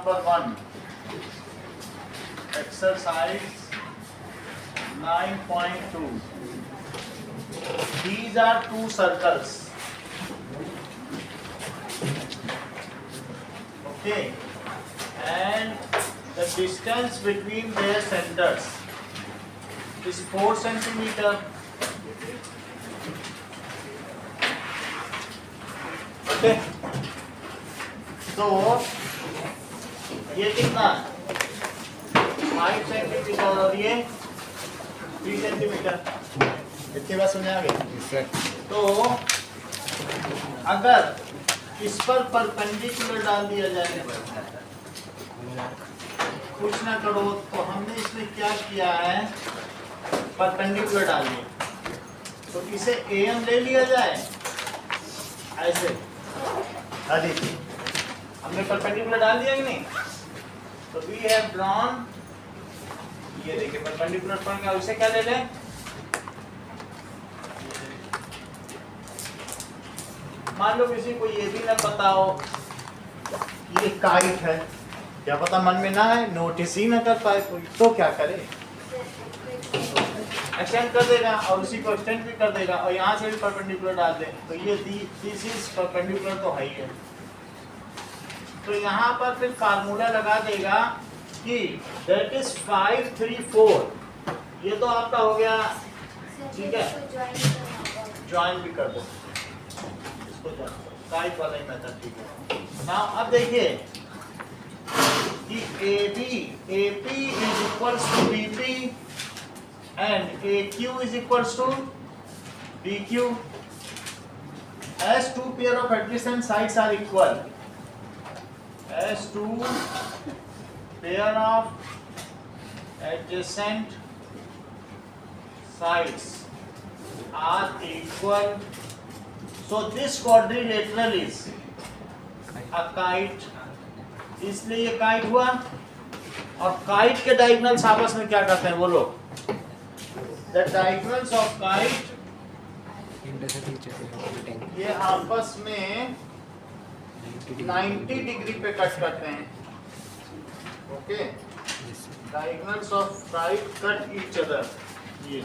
number 1, exercise 9.2. These are two circles. Okay, and the distance between their centers is 4 centimeter. Okay, so ये कितना 5 centimetre और ये 3 centimetre. इतनी बात समझ आ गई. तो अगर इस पर परपेंडिकुलर डाल दिया जाए, कुछ ना करो, तो हमने इसमें क्या किया है, परपेंडिकुलर डाल दिया. तो इसे AM ले लिया जाए ऐसे. देखिए हमने परपेंडिकुलर डाल दिया कि नहीं. तो वी हैव ड्रॉन, ये देखिए परपेंडिकुलर पॉइंट का, उसे क्या ले लें, मान लो किसी को ये भी ना पता हो ये काइट है, क्या पता मन में ना है, नोटिस ही ना कर पाए कोई, तो क्या करे, एक्सटेंड कर देगा और उसी को एक्सटेंड भी कर देगा और यहाँ से भी परपेंडिकुलर डाल दे. तो ये दिस इज परपेंडिकुलर तो है ही है. तो यहाँ पर फिर फार्मूला लगा देगा कि दैट इज 5 3 4. ये तो आपका हो गया, ठीक है, ज्वाइन भी कर दो काइट वाला ही मेथड. ठीक है. नाउ अब देखिए कि AP is equals to BP and AQ is equals to BQ as two pair of adjacent sides are equal. As two pair of adjacent sides are equal, so this quadrilateral is a kite. इसलिए ये kite हुआ. और kite के diagonals आपस में क्या करते हैं बोलो, द डायगोनल्स ऑफ काइट, ये आपस में 90 डिग्री पे कट करते हैं. Okay, diagonals of kite cut each other. ये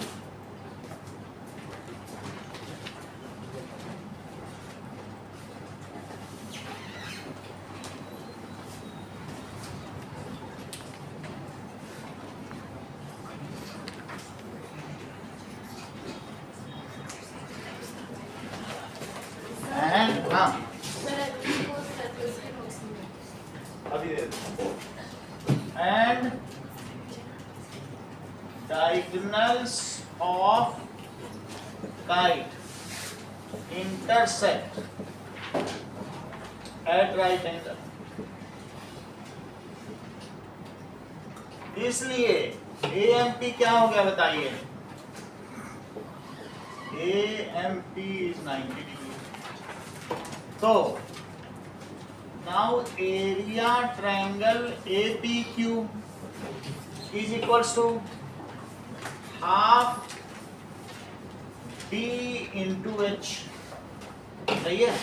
and diagonals of kite intersect at right angle. इसलिए AMP क्या हो गया बताइए, AMP is 90 degree. तो now area triangle APQ is equals to half B into H. सही है.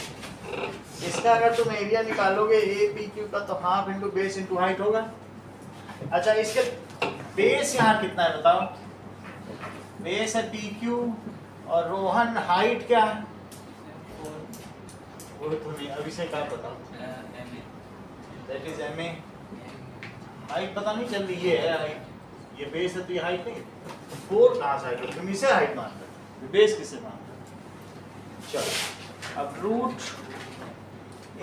इसका अगर तुम एरिया निकालोगे APQ का, तो half into base into height होगा. अच्छा, इसके बेस यहाँ कितना है बताओ, बेस है PQ और रोहन हाइट क्या है, वो तो नहीं, अभी से क्या बताओ, दैट इज MA. हाइट पता नहीं चल रही, ये है हाइट, ये बेस है तो ये हाइट नहीं. 4 कहाँ से आएगा, तुम इसे हाइट मानते हो, बेस किसे मानते हो. चलो, अब रूट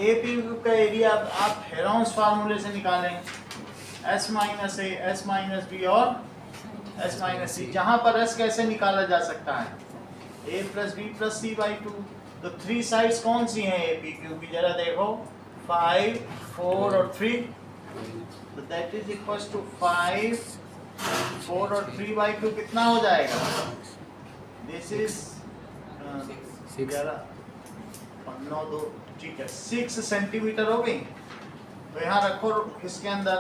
APQ का एरिया आप हेरोन्स फार्मूले से निकालें, S minus A, S minus B और S माइनस C. जहाँ पर S कैसे निकाला जा सकता है, A plus B plus C by 2. तो 3 साइड्स कौन सी हैं APQ की, जरा देखो, 5 4 और 3. तो दैट इज इक्वल्स टू 5 4 और 3 बाई 2 कितना हो जाएगा, दिस इज 9 2, ठीक है, 6 सेंटीमीटर हो गई. तो यहाँ रखो इसके अंदर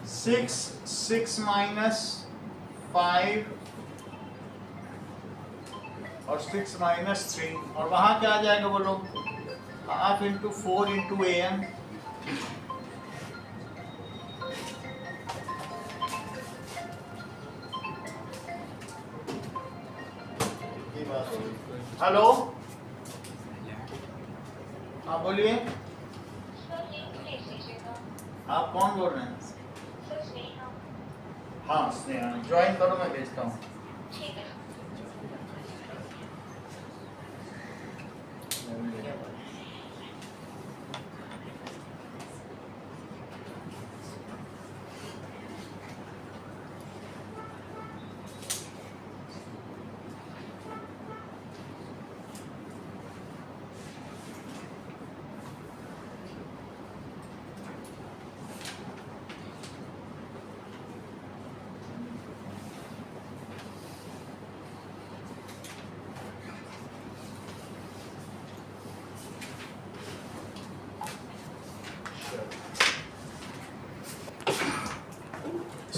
6 माइनस 5 और 6 माइनस 3, और वहाँ क्या आ जाएगा बोलो, half into 4 into AM. Hello, हाँ बोलिए, आप कौन बोल रहे हैं? हाँ स्नेहा, ज्वाइन करो, मैं भेजता हूँ।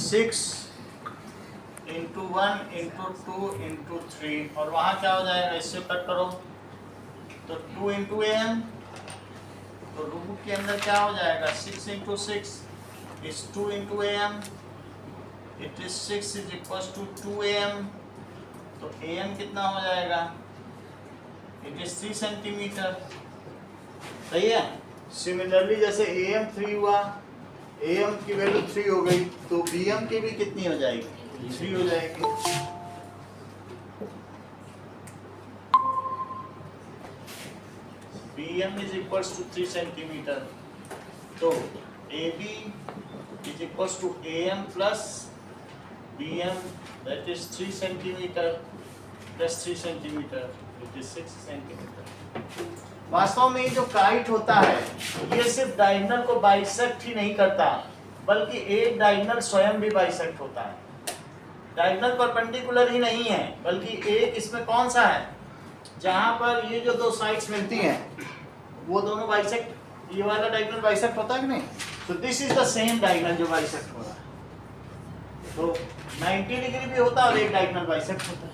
सिक्स इंटू 1 इंटू 2 इंटू 3, और वहाँ क्या हो जाएगा, इससे कट करो तो 2 इंटू am, तो रूट के अंदर क्या हो जाएगा, 6 into 6 is 2 into am, it is 6 is equal to 2am, तो am कितना हो जाएगा, इट इज 3 सेंटीमीटर। सही है। सिमिलरली जैसे am 3 हुआ, am की वैल्यू 3 हो गई, तो bm की भी कितनी हो जाएगी, 3 हो जाएगी। bm is equals to 3 centimetre, तो ab is equals to am plus bm, that is 3 centimetre plus 3 centimetre, it is 6 centimetre. वास्तव में ये जो काइट होता है, ये सिर्फ डायगोनल को बाइसेक्ट ही नहीं करता, बल्कि एक डायगोनल स्वयं भी बाइसेक्ट होता है। डायगोनल परपेंडिकुलर ही नहीं है, बल्कि एक इसमें कौन सा है, जहां पर ये जो दो साइड्स मिलती हैं वो दोनों बाइसेक्ट, ये वाला डायगोनल बाइसेक्ट होता है कि नहीं, तो this is the same diagonal जो बाइसेक्ट हो रहा है। तो 90 डिग्री भी होता है और एक डायगोनल बाइसेक्ट होता है।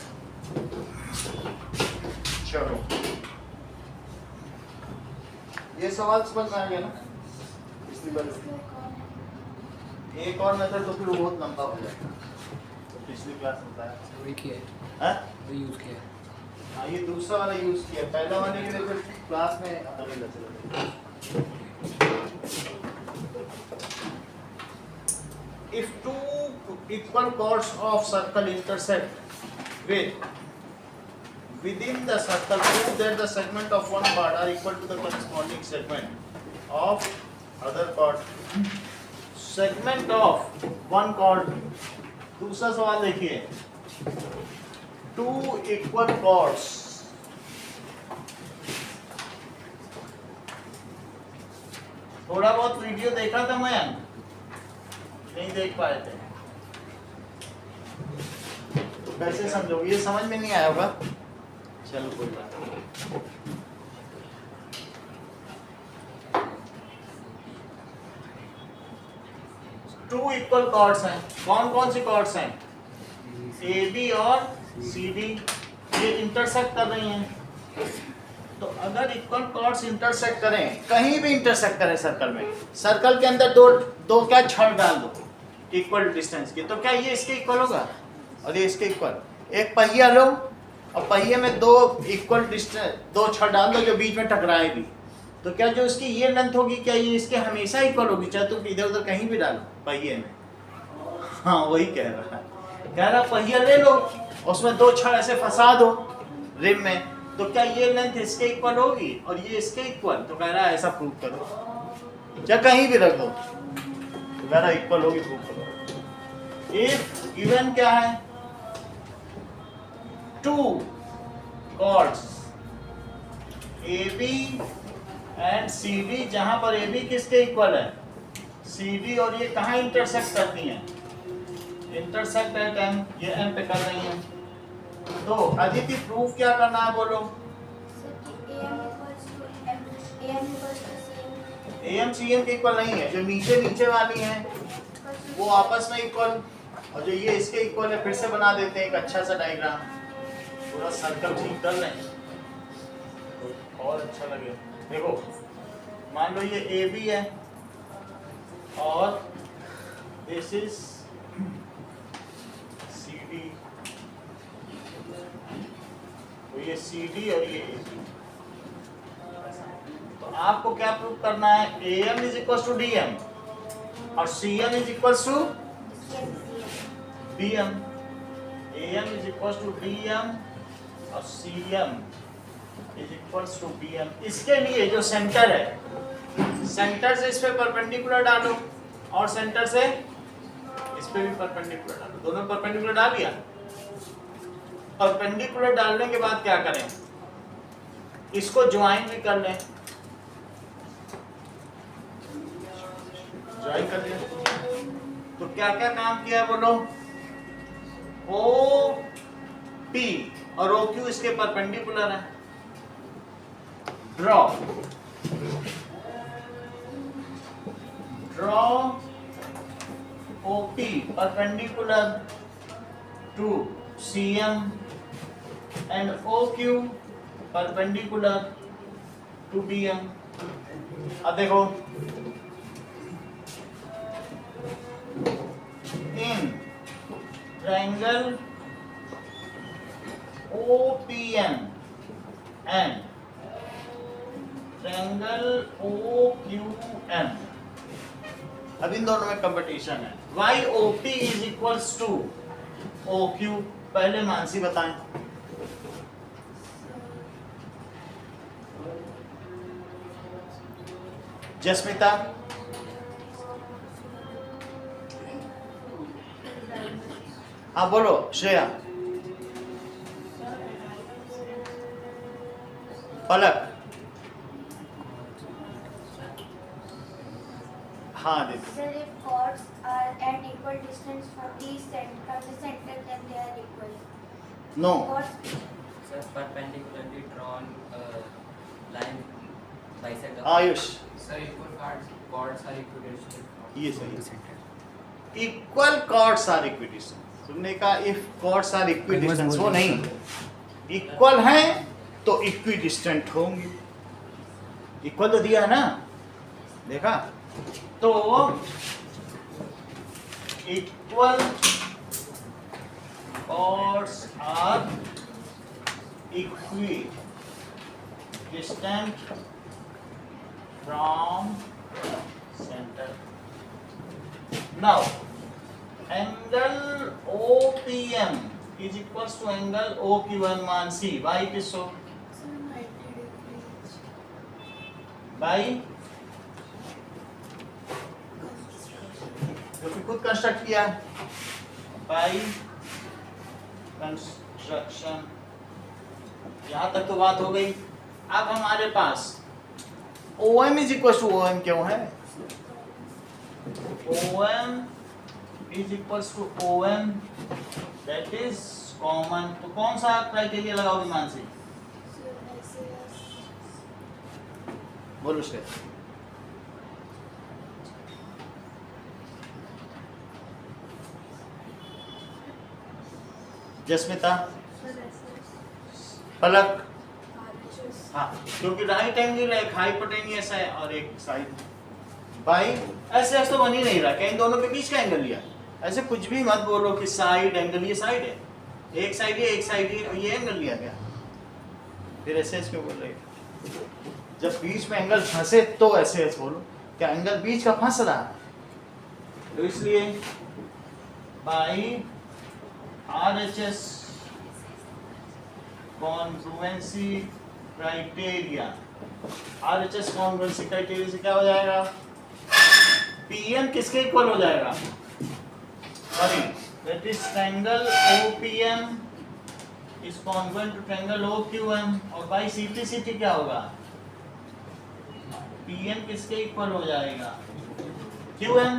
चलो, ये सवाल समझ में आ गया ना। पिछली बार एक और मेथड तो फिर वो बहुत लंबा हो जाएगा, तो पिछली क्लास में बताया वही किया है, वो यूज किया। हाँ ये दूसरा वाला यूज किया, पहला वाले के लिए फिर क्लास में अगले चलेगा। If two equal chords of circle intersect within the circle, prove that the segment of one chord are equal to the corresponding segment of other chord. Segment of one chord, दूसरा सवाल देखिए, two equal chords, थोड़ा बहुत video देखा था मैं, नहीं देख पाए थे, तो कैसे समझोगे, ये समझ में नहीं आया होगा। चलो कोई बात नहीं। टू इक्वल कॉर्ड्स हैं, कौन कौन सी कॉर्ड्स हैं, ए बी और सी डी, ये इंटरसेक्ट कर रही हैं। तो अगर इक्वल कॉर्ड्स इंटरसेक्ट करें, कहीं भी इंटरसेक्ट करें सर्कल में, सर्कल के अंदर दो क्या छड़ डाल दो इक्वल डिस्टेंस की, तो क्या ये इसके इक्वल होगा और ये इसके इक्वल। एक पहिया लो और पहिए में दो इक्वल डिस्टेंस, दो छड़ डाल दो जो बीच में टकराए भी, तो क्या जो इसकी ये लेंथ होगी, क्या ये इसके हमेशा इक्वल होगी, चाहे तुम इधर उधर कहीं भी डालो पहिए में। हाँ वही कह रहा है, कह रहा पहिया ले लो, उसमें दो छड़ ऐसे फंसा दो रिम में, तो क्या ये लेंथ इसके इक्वल होगी और ये इसके इक्वल, तो कह रहा है ऐसा प्रूव करो, चाहे कहीं भी रख दो, तो कह रहा इक्वल होगी, प्रूव करो। इफ गिवन क्या है, two chords A B and C D, जहां पर ए बी किसके इक्वल है, सी डी, और ये कहाँ इंटरसेक्ट करती हैं, इंटरसेक्ट एट एम, ये एम पे कर रही हैं। तो अदिति प्रूफ क्या करना है बोलो। एम सी एम के इक्वल नहीं है, जो नीचे वाली हैं वो आपस में इक्वल, और जो ये इसके इक्वल है, फिर से बना देते हैं एक अच्छा सा डायग्राम, पूरा सर्कल ठीक कर लें तो और अच्छा लगे। देखो मान लो ये ए बी है और दिस इज सी डी, तो ये CD और ये AB। तो आपको क्या प्रूव करना है, AM is equal to DM और CM is equal to BM। AM is equal to DM और CM is equal to BM। इसके लिए जो सेंटर है, सेंटर से इस पे परपेंडिकुलर डालो और सेंटर से इस पे भी परपेंडिकुलर डालो, दोनों परपेंडिकुलर डाल दिया। परपेंडिकुलर डालने के बाद क्या करें, इसको ज्वाइन भी कर लें, ज्वाइन कर लिया। तो क्या क्या काम किया है बोलो, OP और OQ इसके परपेंडिकुलर है। Draw OP perpendicular to CM and OQ perpendicular to BM। अब देखो, in triangle OPM and triangle OQM, अब इन दोनों में कंपटीशन है। YOP is equals to OQ। पहले मानसी बताएं। जस्मिता, हाँ बोलो। श्रेया, पलक, हाँ दीदी। Sir, if chords are at equal distance from the center, then they are equal. No. Chords, Sir, perpendicularly drawn line bisect the Ayush, Sir, equal chords are equidistant. ये सही। Equal chords are equidistance. तुमने कहा if chords are equidistance, वो नहीं, equal हैं तो equidistant होंगे। Equal तो दिया है ना, देखा? तो equal chords are equidistant from center. Now angle OPM is equals to angle OQM मान C. Why it is so? By जो कि खुद कंस्ट्रक्ट किया बाय कंस्ट्रक्शन। यहाँ तक तो बात हो गई। अब हमारे पास OM is equal to OM क्यों है? OM is equal to OM, that is common. तो कौन सा क्राइटेरिया लगाओगे मानसी? बोलो श्रेया। जस्मिता, पलक, हाँ, क्योंकि राइट एंगल एक हाइपोटेनियस है और एक साइड बाई। ऐसे तो बन ही नहीं रहा, इन दोनों के बीच का एंगल लिया। ऐसे कुछ भी मत बोलो कि साइड एंगल, ये साइड है, एक साइड ये, एक साइड ये एंगल लिया गया। फिर ऐसे क्यों बोल रहे? जब बीच में एंगल फंसे तो ऐसे बोलो, क्या एंगल बीच का फंस रहा है? तो इसलिए by RHS congruency criteria, RHS congruency criteria से क्या हो जाएगा? PM किसके इक्वल हो जाएगा? Sorry, that is triangle OPM is congruent to triangle OQM और बाय CPCT क्या होगा? PM किसके इक्वल हो जाएगा? QM।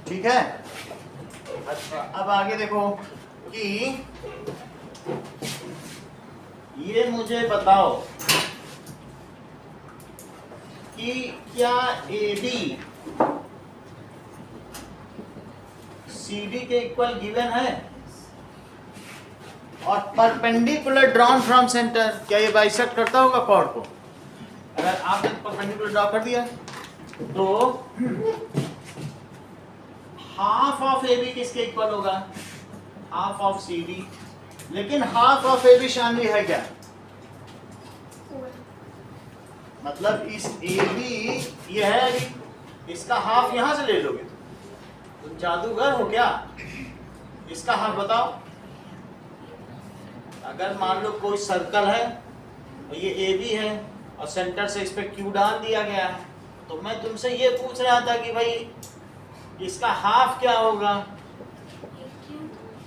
ठीक है। अच्छा, अब आगे देखो कि ये मुझे बताओ कि क्या AD CD के इक्वल गिवन है और परपेंडिकुलर ड्रॉन फ्रॉम सेंटर, क्या ये बाइसेक्ट करता होगा कॉर्ड को? अगर आपने परपेंडिकुलर ड्रॉ कर दिया तो हाफ ऑफ AB किसके इक्वल होगा? Half of CD। लेकिन half of A B Shanvi है क्या? 4. मतलब इस ए बी ये है अभी, इसका हाफ यहां से ले लोगे तुम जादूगर हो क्या? इसका हाफ बताओ। अगर मान लो कोई सर्कल है और ये ए बी है और सेंटर से इस पे क्यू डाल दिया गया है, तो मैं तुमसे ये पूछ रहा था कि भाई इसका हाफ क्या होगा?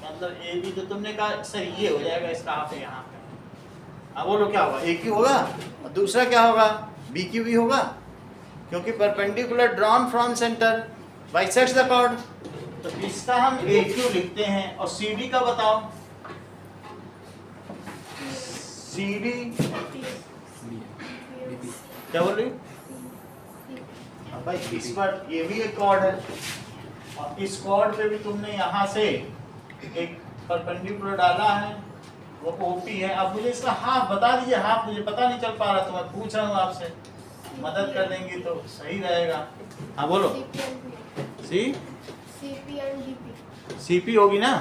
मतलब ए बी तो तुमने कहा सही ये हो जाएगा, इसका हाफ है यहाँ पे। अब बोलो क्या होगा? ए क्यू होगा और दूसरा क्या होगा? बी क्यू भी होगा, क्योंकि perpendicular drawn from centre bisects the chord. तो इसका हम ए क्यू लिखते हैं। और सी डी का बताओ। सी डी क्या बोल रही? भाई इस पर ये भी एक कॉर्ड है और इस कॉर्ड पे भी तुमने यहाँ से एक परपेंडिकुलर डाला है, वो ओपी है। अब मुझे इसका हाफ बता दीजिए। हाफ मुझे पता नहीं चल पा रहा, तो मैं पूछ रहा हूँ आपसे, मदद कर देंगे तो सही रहेगा। हाँ बोलो। सी सीपी होगी ना,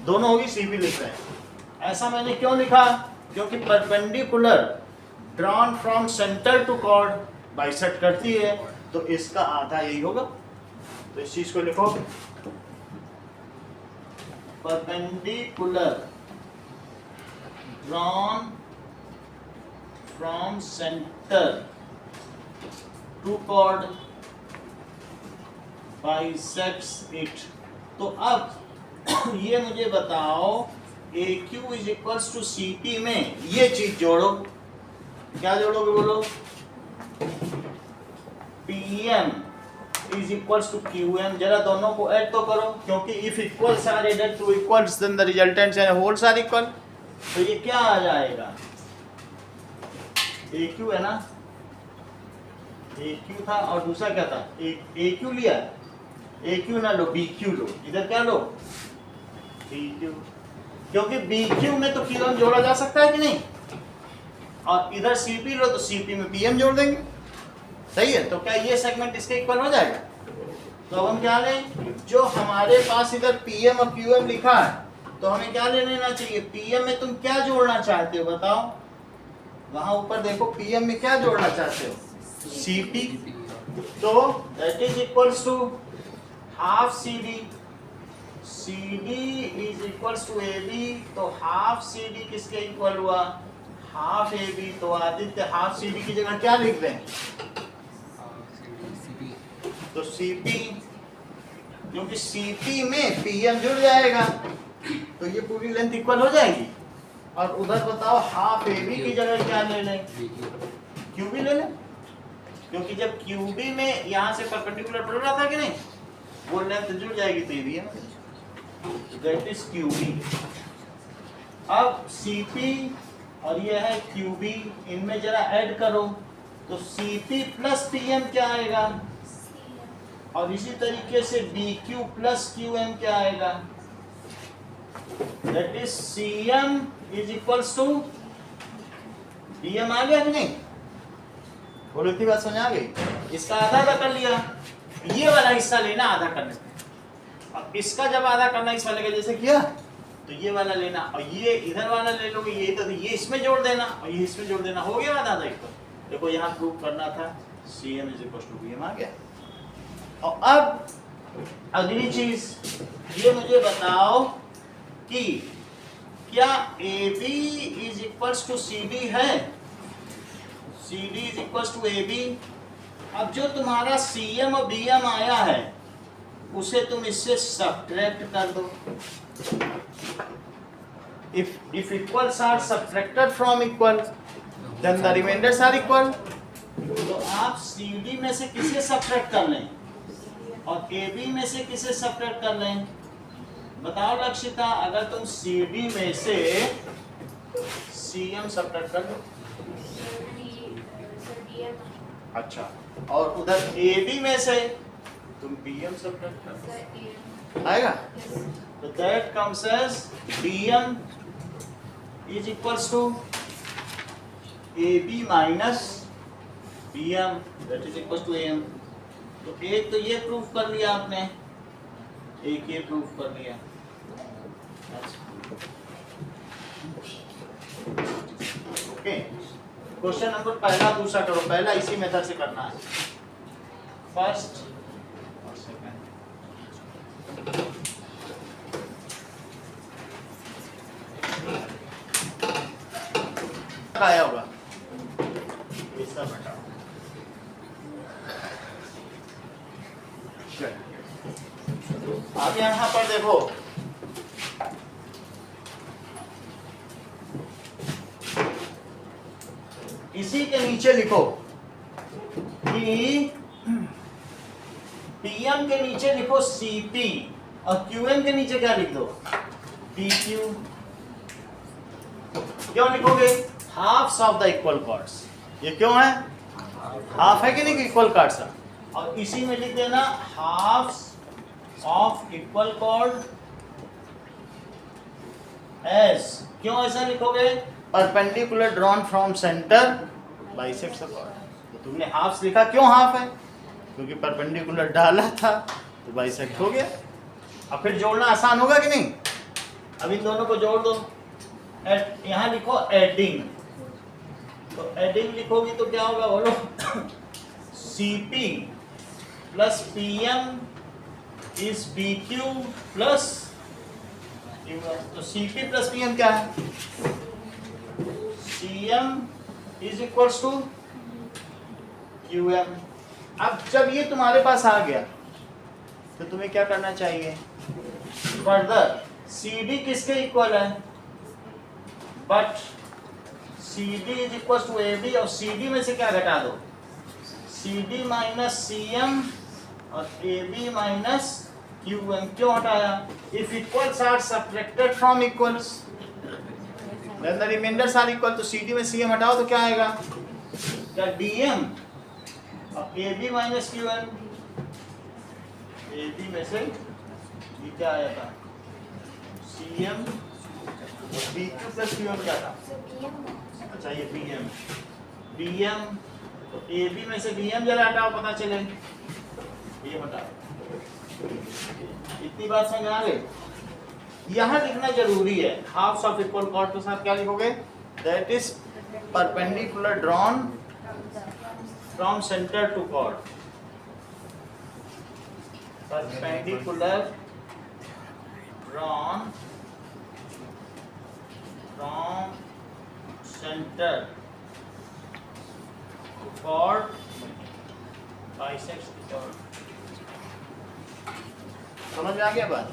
दोनों होगी, सीपी लिख रहे हैं। ऐसा मैंने क्यों लिखा? क्योंकि perpendicular drawn from centre to chord bisect करती है, तो इसका आधा यही होगा। तो इस चीज को लिखो, perpendicular drawn from centre to chord bisects it. तो अब ये मुझे बताओ, A Q is equals to C P में ये चीज जोड़ो। क्या जोड़ोगे बोलो? P M is equals to Q M. जरा दोनों को ऐड तो करो, क्योंकि if equals are added to equals then the resultants and wholes are equal. तो ये क्या आ जाएगा? ए क्यू है ना, ए क्यू था और दूसरा क्या था? ए क्यू लिया, ए क्यू ना लो, बी क्यू लो। इधर क्या लो? बी क्यू, क्योंकि बी क्यू में तो क्यू एम जोड़ा जा सकता है कि नहीं, और इधर सीपी लो तो सीपी में पीएम जोड़ देंगे। सही है। तो क्या ये सेगमेंट इसके इक्वल हो जाएगा? तो अब हम क्या लें? जो हमारे पास इधर पीएम और क्यूएम लिखा है, तो हमें क्या ले लेना चाहिए? पीएम में तुम क्या जोड़ना चाहते हो बताओ? वहां ऊपर देखो, पीएम में क्या जोड़ना चाहते हो? सीपी। तो that is equals to half CD. CD is equals to AB। तो हाफ CD किसके इक्वल हुआ? Half AB। तो आदित्य हाफ CD की जगह क्या लिख दें? तो CP, क्योंकि CP में PM जुड़ जाएगा, तो ये पूरी लेंथ इक्वल हो जाएगी। और उधर बताओ हाफ AB की जगह क्या ले लें? QB ले लें, क्योंकि जब QB में यहाँ से परपेंडिकुलर पड़ रहा था कि नहीं, वो लेंथ जुड़ जाएगी तो ये भी है। That is QB। अब CP और ये है QB, इनमें जरा ऐड करो तो CP प्लस PM क्या आएगा? और इसी तरीके से BQ प्लस QM क्या आएगा? That is CM is equals to BM। आ गया कि नहीं? बोलो, इतनी बात समझ आ गई? इसका आधा आधा कर लिया, ये वाला हिस्सा लेना आधा करने से। अब इसका जब आधा करना इस वाले का जैसे किया, तो ये वाला लेना और ये इधर वाला ले लोगे, ये तो ये इसमें जोड़ देना और ये इसमें जोड़ देना, हो गया आधा आधा इक्वल। देखो यहाँ प्रूव करना था CM is equal to BM, आ गया। और अब अगली चीज ये मुझे बताओ कि क्या AB is equals to CD है? CD is equals to AB। अब जो तुम्हारा CM और BM आया है, उसे तुम इससे सब्ट्रैक्ट कर दो। If equals are subtracted from equal, then the remainders are equal। तो आप CD में से किसे सब्ट्रैक्ट कर लें और AB में से किसे सब्ट्रैक्ट कर लें? बताओ लक्षिता, अगर तुम CD में से CM सब्ट्रैक्ट कर लो। अच्छा, और उधर AB में से तुम BM सब्ट्रैक्ट कर लो, आएगा? तो that comes as BM is equals to AB minus BM, that is equals to AM। तो एक तो ये प्रूफ कर लिया आपने, एक ये प्रूफ कर लिया। ओके, क्वेश्चन नंबर पहला दूसरा करो, पहला इसी मेथड से करना है, फर्स्ट और सेकंड। आया होगा ये सब हटाओ। अब यहाँ पर देखो, इसी के नीचे लिखो कि पीएम के नीचे लिखो सीपी और क्यूएम के नीचे क्या लिख दो, पीक्यू। क्यों लिखोगे? Halves of the equal chords. ये क्यों है? हाफ है कि नहीं इक्वल कॉर्ड्स है। और इसी में लिख देना halves of equal chords. क्यों ऐसा लिखोगे? Perpendicular drawn from centre bisects the chord. तो तुमने हाफ्स लिखा, क्यों हाफ है? क्योंकि परपेंडिकुलर डाला था तो बाइसेक्ट हो गया। अब फिर जोड़ना आसान होगा कि नहीं? अब इन दोनों को जोड़ दो। यहाँ लिखो एडिंग, तो एडिंग लिखोगी तो क्या होगा बोलो? CP plus PM is PQ plus QM। तो CP प्लस PM क्या है? CM is equals to QM। अब जब ये तुम्हारे पास आ गया तो तुम्हें क्या करना चाहिए? फर्दर CD किसके इक्वल है? But CD is equal to AB, और CD में से क्या घटा दो? CD माइनस CM और AB माइनस QM। क्यों हटाया? If equals are subtracted from equals then the remainders are equal. तो CD में CM हटाओ तो क्या आएगा? क्या DM और AB माइनस QM। AB में से ये क्या आया था? CM और PQ प्लस QM क्या था? अच्छा ये BM तो AB में से BM जरा हटाओ, पता चले ये हटाओ। इतनी बात समझ आ गई? यहाँ लिखना जरूरी है। हाफ्स ऑफ इक्वल कॉर्ड के साथ क्या लिखोगे? That is perpendicular drawn from centre to chord. Perpendicular drawn from centre to chord bisects the chord। समझ में आ गया बात?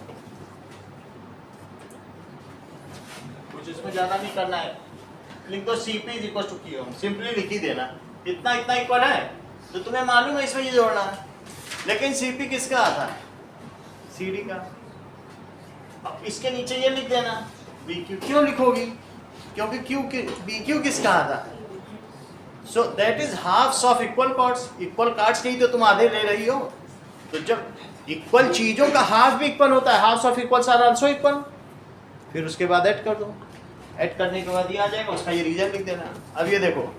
कुछ इसमें ज्यादा नहीं करना है, लिख दो CP is equal to QM, simply लिख ही देना। इतना इतना इक्वल है तो तुम्हें मालूम है इसमें ये जोड़ना है। लेकिन CP किसका आता है? CD का। अब इसके नीचे ये लिख देना BQ। क्यों लिखोगी? क्योंकि BQ किसका आता है? So that is halves of equal chords. Equal chords के ही तो तुम आधे ले रही हो। तो जब इक्वल चीजों का हाफ भी इक्वल होता है, halves of equals are also equal. फिर उसके बाद ऐड कर दो, ऐड करने के बाद ये आ जाएगा, उसका ये रीजन लिख देना। अब ये देखो,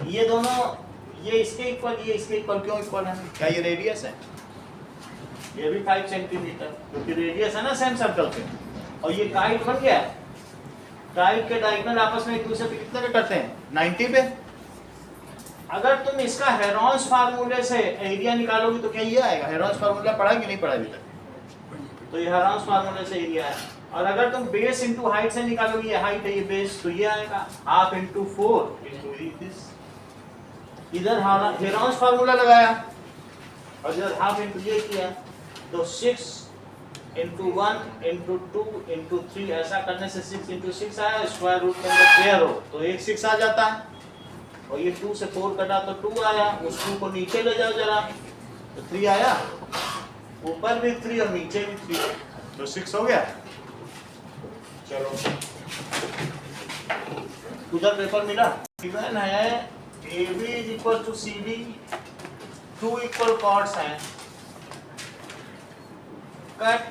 ये दोनों ये इसके इक्वल, ये इसके इक्वल। क्यों इक्वल है? क्या ये रेडियस है? ये भी 5 सेंटीमीटर, क्योंकि रेडियस है ना सेम सर्कल पे। और ये काइट बन गया। काइट के डायगोनल आपस में एक दूसरे पे कितने पे करते हैं? 90 पे। अगर तुम इसका हेरॉन्स फार्मूले से एरिया निकालोगे तो क्या ये आएगा? हेरॉन्स फार्मूला पढ़ा कि नहीं पढ़ा अभी तक? तो ये हेरॉन्स फार्मूले से एरिया है। और अगर तुम बेस इनटू हाइट से निकालोगे, ये हाइट है ये बेस, तो ये आएगा हाफ इनटू 4 इनटू दिस। इधर हेरॉन्स फार्मूला लगाया और इधर हाफ इनटू ये किया, तो 6 इनटू 1 इनटू 2 इनटू 3 ऐसा करने से 6 इनटू 6 आया। स्क्वायर रूट के अंदर पेयर हो तो एक 6 आ जाता है। और ये 2 से 4 कटा तो 2 आया। उस 2 को नीचे ले जाओ जरा, तो 3 आया। ऊपर भी 3 और नीचे भी 3, तो 6 हो गया। चलो उधर पेपर मिला। गिवन है AB is equal to CD, 2 equal chords हैं। Cut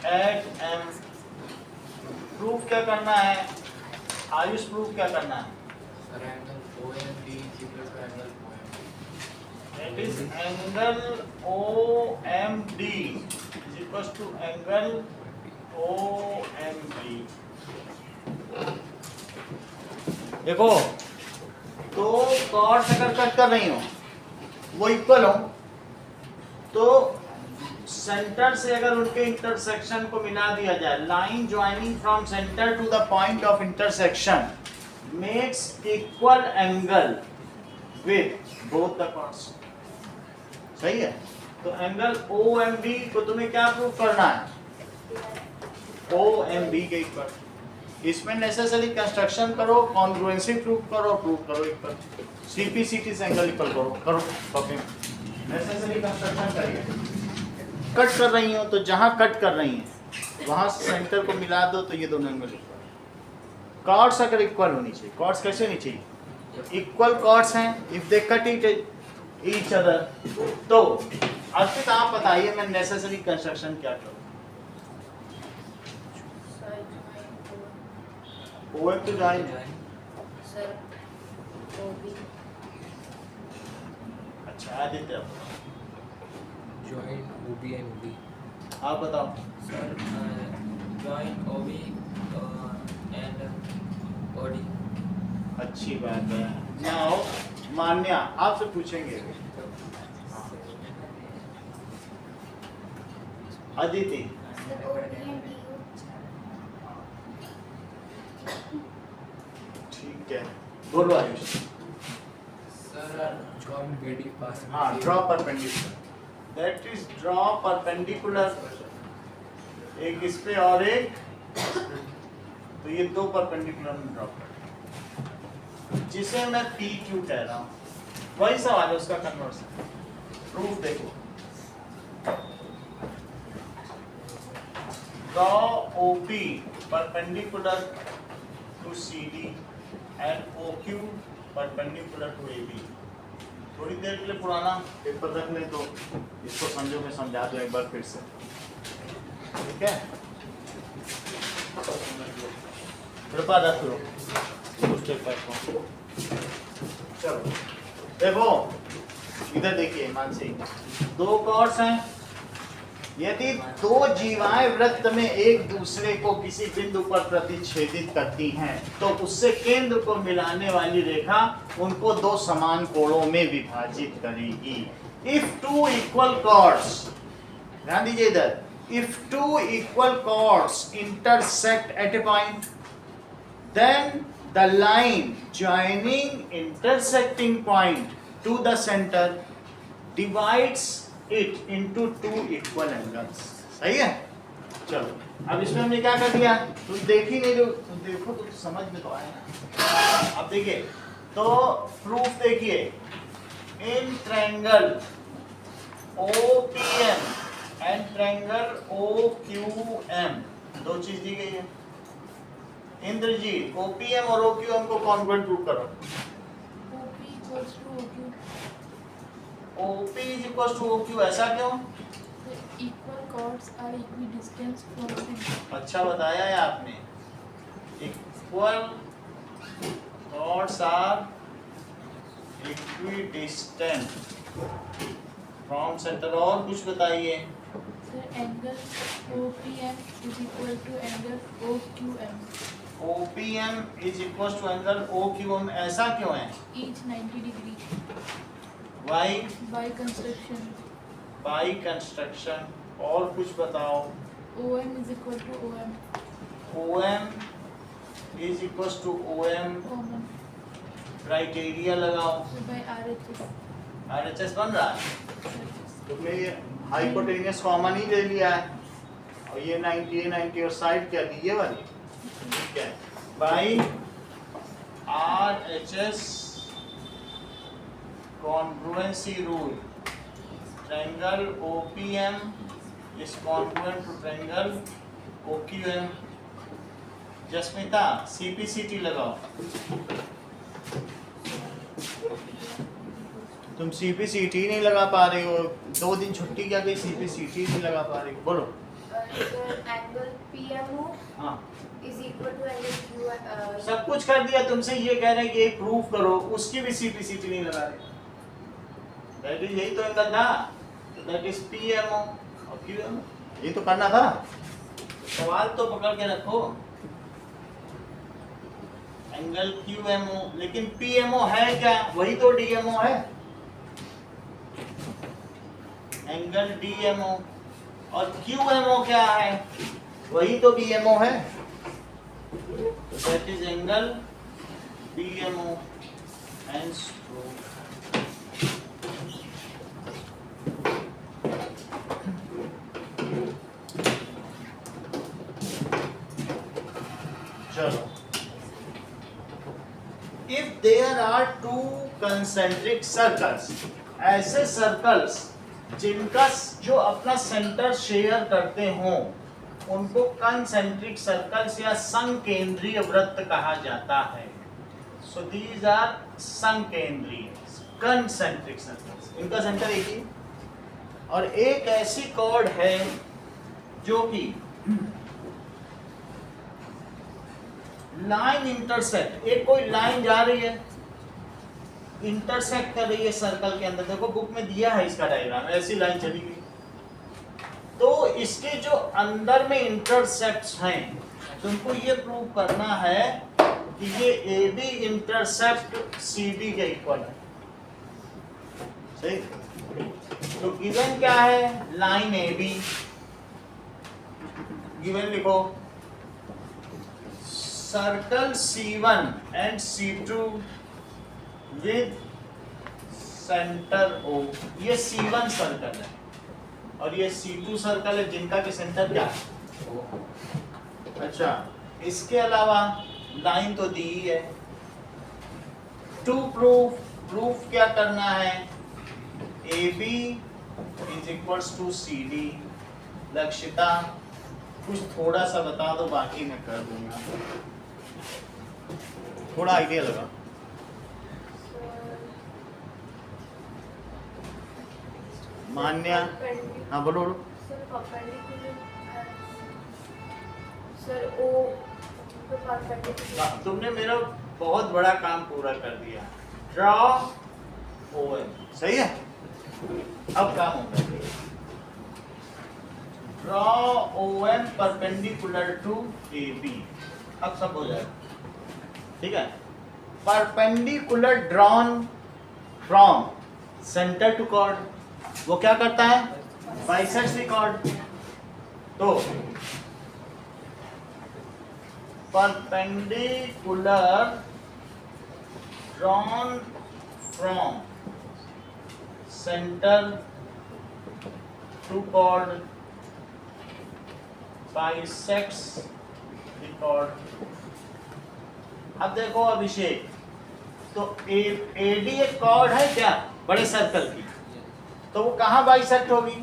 at M। प्रूफ क्या करना है? आयुष प्रूफ क्या करना है? That is angle OMD is equals to angle OMD। देखो, तो कॉर्ड्स अगर कट कर रही हो वो इक्वल हो, तो सेंटर से अगर उनके इंटरसेक्शन को मिला दिया जाए, line joining from centre to the point of intersection makes equal angle with both the chords. सही है? तो एंगल OMB को तुम्हें क्या प्रूव करना है? OMB के इक्वल। इसमें नेसेसरी कंस्ट्रक्शन करो, कॉन्ग्रुएंसी प्रूव करो इक्वल। CPCT से एंगल इक्वल करो ओके। नेसेसरी कंस्ट्रक्शन करिए। कट कर रही हो तो जहां कट कर रही हैं वहां सेंटर को मिला दो तो ये दोनों एंगल इक्वल। कॉर्ड्स अगर इक्वल होनी चाहिए, कॉर्ड्स कैसे होनी चाहिए? इक्वल कॉर्ड्स हैं, if they cut each other. तो अर्पित आप बताइए मैं नेसेसरी कंस्ट्रक्शन क्या करूं? OM to join सर अच्छा Aditya join OB and OB. आप बताओ। Sir join OB and OD। अच्छी बात है। नाउ मान्या आपसे पूछेंगे। Aditi The OB and DU. ठीक है, बोलो Ayush. Sir Join BD pass. हाँ, draw perpendicular, that is draw perpendicular, एक इस पे और एक, तो ये दो परपेंडिकुलर में ड्रॉ कर, जिसे मैं PQ कह रहा हूँ। वही सवाल है उसका कन्वर्सन। प्रूफ देखो, draw OP perpendicular to CD and OQ perpendicular to AB। थोड़ी देर के लिए पुराना पेपर रख लें तो इसको समझो, मैं समझा दूं एक बार फिर से, ठीक है? कृपा रख लो उस पेपर को। चलो देखो, इधर देखिए मानसी, दो कॉर्ड्स हैं। यदि दो जीवाएं वृत्त में एक दूसरे को किसी बिंदु पर प्रतिच्छेदित करती हैं तो उससे केंद्र को मिलाने वाली रेखा उनको दो समान कोणों में विभाजित करेगी। इफ टू इक्वल कॉर्ड्स, ध्यान दीजिए इधर, if two equal chords intersect at a point, then the line joining intersecting point to the centre divides it into two equal angles। सही है? चलो अब इसमें हमने क्या कर दिया, तुम देख ही नहीं रहे, तुम देखो तो समझ में तो आए ना। अब देखिए, तो प्रूफ देखिए, in triangle OPM and triangle OQM दो चीज दी गई है। इंद्रजीत, OPM और OQM को कॉन्ग्रुएंट प्रूव करो। OP equals to OQ. OP is equals to OQ, ऐसा क्यों? The equal chords are equidistant from center. अच्छा बताया है आपने, equal chords are equidistant from centre. और कुछ बताइए। The angle OPM is equal to angle OQM. OPM is equals to angle OQM, ऐसा क्यों है? Each 90 degree. Why? By construction. By construction। और कुछ बताओ। OM is equal to OM. OM is equals to OM, Common. Criteria लगाओ। So by RHS. RHS बन रहा है, तुमने ये हाइपोटेनियस कॉमन ही ले लिया है, और ये 90 और साइड क्या दी, ये वाली, ठीक है। By RHS congruency rule, triangle OPM is congruent to triangle OQM। Jasmita, CPCT लगाओ। तुम CPCT नहीं लगा पा रही हो, 2 दिन छुट्टी क्या गई, CPCT नहीं लगा पा रही हो, बोलो। Angle PMO हाँ, is equal to angle QM. सब कुछ कर दिया, तुमसे ये कह रहे हैं कि एक प्रूफ करो, उसकी भी CPCT नहीं लगा रहे। दैट इज, यही तो एंगल था, दैट इज PMO और QMO, ये तो करना था। सवाल तो पकड़ के रखो। एंगल QMO, लेकिन PMO है क्या? वही तो DMO है, एंगल DMO। और QMO क्या है? वही तो BMO है, that is angle BMO। Hence proof। चलो, if there are two concentric circles, ऐसे सर्कल्स जिनका जो अपना सेंटर शेयर करते हों उनको कंसेंट्रिक सर्कल्स या संकेंद्रीय वृत्त कहा जाता है। सो दीज आर संकेंद्रीय कंसेंट्रिक सर्कल्स, इनका सेंटर एक ही। और एक ऐसी कॉर्ड है जो कि लाइन इंटरसेक्ट, एक कोई लाइन जा रही है इंटरसेक्ट कर रही है सर्कल के अंदर, देखो बुक में दिया है इसका डायग्राम, ऐसी लाइन चली गई। तो इसके जो अंदर में इंटरसेप्ट्स हैं तुमको ये प्रूव करना है कि ये AB इंटरसेप्ट CD के इक्वल है, सही। तो गिवन क्या है? लाइन AB, गिवन लिखो circle C1 and C2 with centre O। ये C1 सर्कल है और ये C2 सर्कल है जिनका के सेंटर क्या है? अच्छा, इसके अलावा लाइन तो दी ही है। टू प्रूफ क्या करना है? AB is equals to CD। Lakshita कुछ थोड़ा सा बता दो, बाकी मैं कर दूंगा, थोड़ा आइडिया लगा। मान्या, हाँ बोलो बोलो। सर O तो परपेंडिकुलर। तुमने मेरा बहुत बड़ा काम पूरा कर दिया। ड्रॉ OM, सही है। अब काम होगा, draw OM perpendicular to AB। अब सब हो जाएगा, ठीक है। Perpendicular drawn from centre to chord, वो क्या करता है? Bisects the chord. तो perpendicular drawn from centre to chord bisects the chord. अब देखो अभिषेक, तो AD एक कॉर्ड है क्या बड़े सर्कल की, तो वो कहाँ बाइसेक्ट होगी?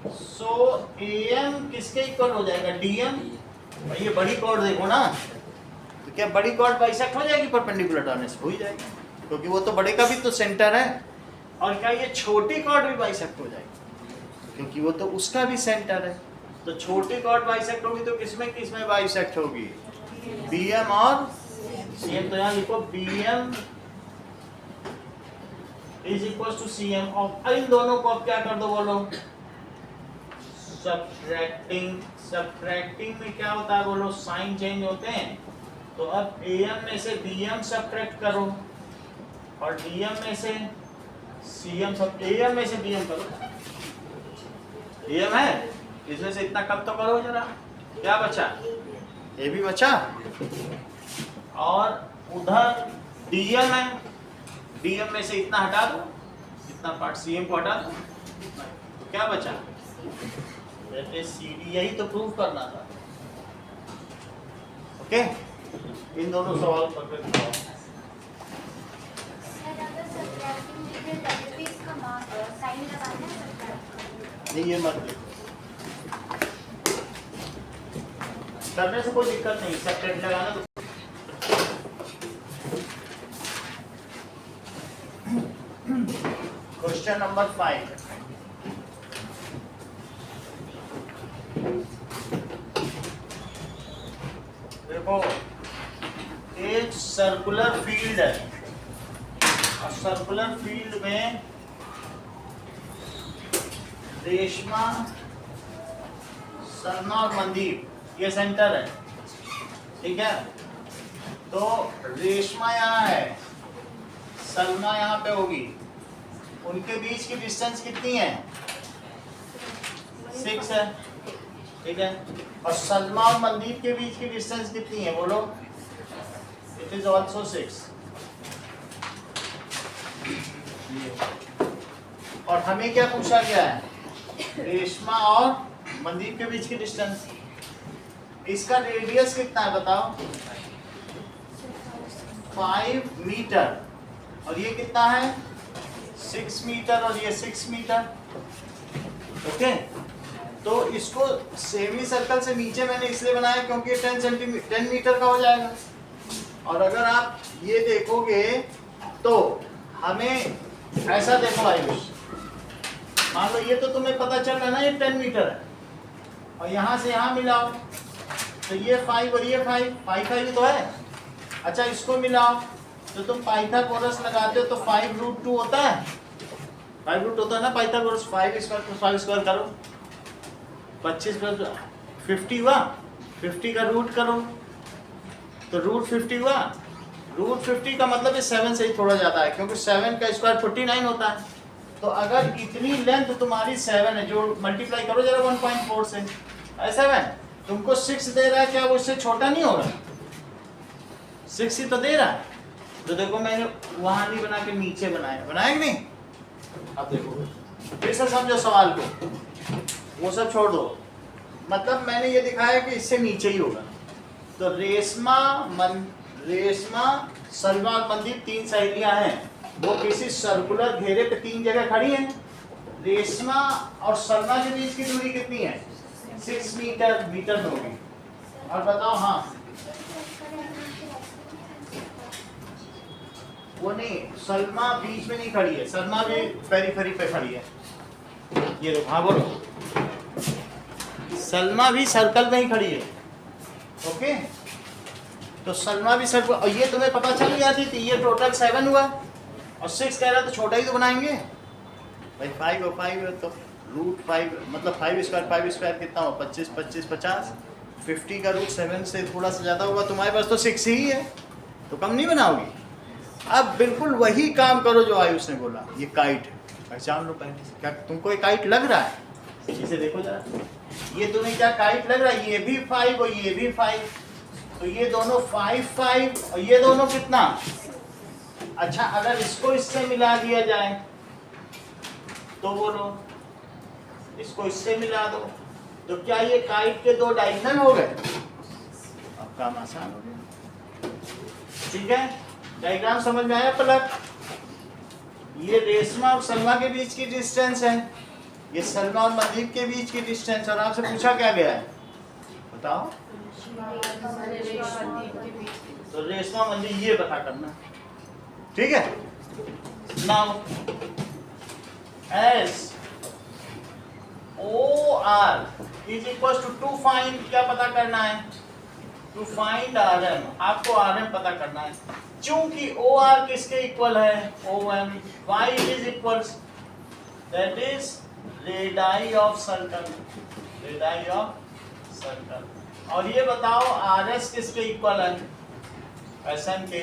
सो AM किसके इक्वल हो जाएगा? DM। भाई ये बड़ी कॉर्ड देखो ना, तो क्या बड़ी कॉर्ड बाइसेक्ट हो जाएगी परपेंडिकुलर ड्रॉन से? हो ही जाएगी, क्योंकि वो तो बड़े का भी तो सेंटर है। और क्या ये छोटी कॉर्ड भी बाइसेक्ट हो जाएगी? क्योंकि वो तो उसका भी सेंटर है। तो छोटी कॉर्ड बाइसेक्ट होगी तो किसमें किसमें बाइसेक्ट होगी? BM और CM। तो यहाँ लिखो BM is equal to CM। और इन दोनों को अब क्या कर दो, बोलो सब्ट्रैक्टिंग। सब्ट्रैक्टिंग में क्या होता है बोलो? साइन चेंज होते हैं। तो अब AM में से BM सब्ट्रैक्ट करो और DM में से CM सब। AM में से BM करो, AM है इसमें से इतना कम तो करो जरा, क्या बचा? AB बचा। और उधर DM है, DM में से इतना हटा दो, इतना पार्ट CM को हटा दो, तो क्या बचा? That is CD। यही तो प्रूव करना था। ओके, इन दोनों सवाल पर करते हैं। सर अगर सब्ट्रैक्टिंग लिखे तब भी इसका साइन लगाना है सब्ट्रैक्ट। नहीं ये मत लिखो, करने से कोई दिक्कत नहीं, सब्ट्रैक्ट लगाना तो। Question number 5। देखो एक सर्कुलर फील्ड है और सर्कुलर फील्ड में रेशमा, सरमा और मनदीप ये सेंटर है, ठीक है। तो रेशमा यहाँ है, सलमा यहाँ पे होगी, उनके बीच की डिस्टेंस कितनी है? 6 है, ठीक है। और सलमा और मनदीप के बीच की डिस्टेंस कितनी है बोलो? It is also 6। और हमें क्या पूछा गया है? रेशमा और मनदीप के बीच की डिस्टेंस। इसका रेडियस कितना है बताओ? 5 मीटर। और ये कितना है? 6 मीटर और ये 6 मीटर। ओके, तो इसको सेमी सर्कल से नीचे मैंने इसलिए बनाया क्योंकि 10 मीटर का हो जाएगा। और अगर आप ये देखोगे तो हमें ऐसा देखो आयुष, मान लो ये तो तुम्हें पता चल रहा है ना ये 10 मीटर है, और यहाँ से यहाँ मिलाओ तो ये 5 और ये 5 तो है। अच्छा, इसको मिलाओ तो तुम पाइथागोरस लगाते हो तो 5√2 होता है, 5 होता है ना पाइथागोरस। 5 स्क्वायर प्लस 5 स्क्वायर करो, 25 प्लस 50 हुआ, 50 का रूट करो तो √50 हुआ। √50 का मतलब इस 7 से ही थोड़ा ज़्यादा है क्योंकि 7 का स्क्वायर 49 होता है। तो अगर इतनी लेंथ तुम्हारी 7 है, जो मल्टीप्लाई करो जरा 1.4 से, 7 तुमको 6 दे रहा है, क्या वो इससे छोटा नहीं होगा? 6 ही तो दे रहा है। तो देखो मैंने वहाँ नहीं बना के नीचे बनाया कि नहीं? अब देखो फिर से समझो सवाल को, वो सब छोड़ दो। मतलब मैंने ये दिखाया कि इससे नीचे ही होगा। तो रेशमा, सलमा और मनदीप 3 सहेलियां हैं, वो किसी सर्कुलर घेरे पे 3 जगह खड़ी हैं। रेशमा और सलमा के बीच की दूरी कितनी है? 6 मीटर, मीटर में होगी। और बताओ, हाँ वो नहीं, सलमा बीच में नहीं खड़ी है, सलमा भी पेरीफेरी पे खड़ी है। ये देखो, हाँ बोलो, सलमा भी सर्कल में ही खड़ी है। ओके, तो सलमा भी सर्कल, और ये तुम्हें पता चल गया थी कि ये टोटल 7 हुआ और 6 कह रहा तो छोटा ही तो बनाएंगे भाई। 5 और 5 है तो √5 मतलब 5 स्क्वायर कितना हो? 25 25 50। 50 का √7 से थोड़ा सा ज़्यादा होगा। तुम्हारे पास तो 6 ही है तो कम नहीं बनाओगी। अब बिल्कुल वही काम करो जो आयुष ने बोला। ये काइट पहचान लो पहले से। क्या तुमको एक काइट लग रहा है? इसे देखो जरा, ये तुम्हें क्या काइट लग रहा है? ये भी 5 और ये भी 5, तो ये दोनों 5 और ये दोनों कितना? अच्छा, अगर इसको इससे मिला दिया जाए तो बोलो, इसको इससे मिला दो तो क्या ये काइट के 2 डायगोनल हो गए? अब काम आसान हो गया। ठीक है, डायग्राम समझ में आया पलक? ये रेशमा और सलमा के बीच की डिस्टेंस है, ये सलमा और मनदीप के बीच की डिस्टेंस। और आपसे पूछा क्या गया है बताओ? तो रेशमा मनदीप ये पता करना, ठीक है। Now as OR is equal to find, क्या पता करना है? To find RM। आपको RM पता करना है। चूंकि OR किसके इक्वल है? OM। Y is equal, that is radius of circle, radius of circle. और ये बताओ RS किसके इक्वल है? SM के,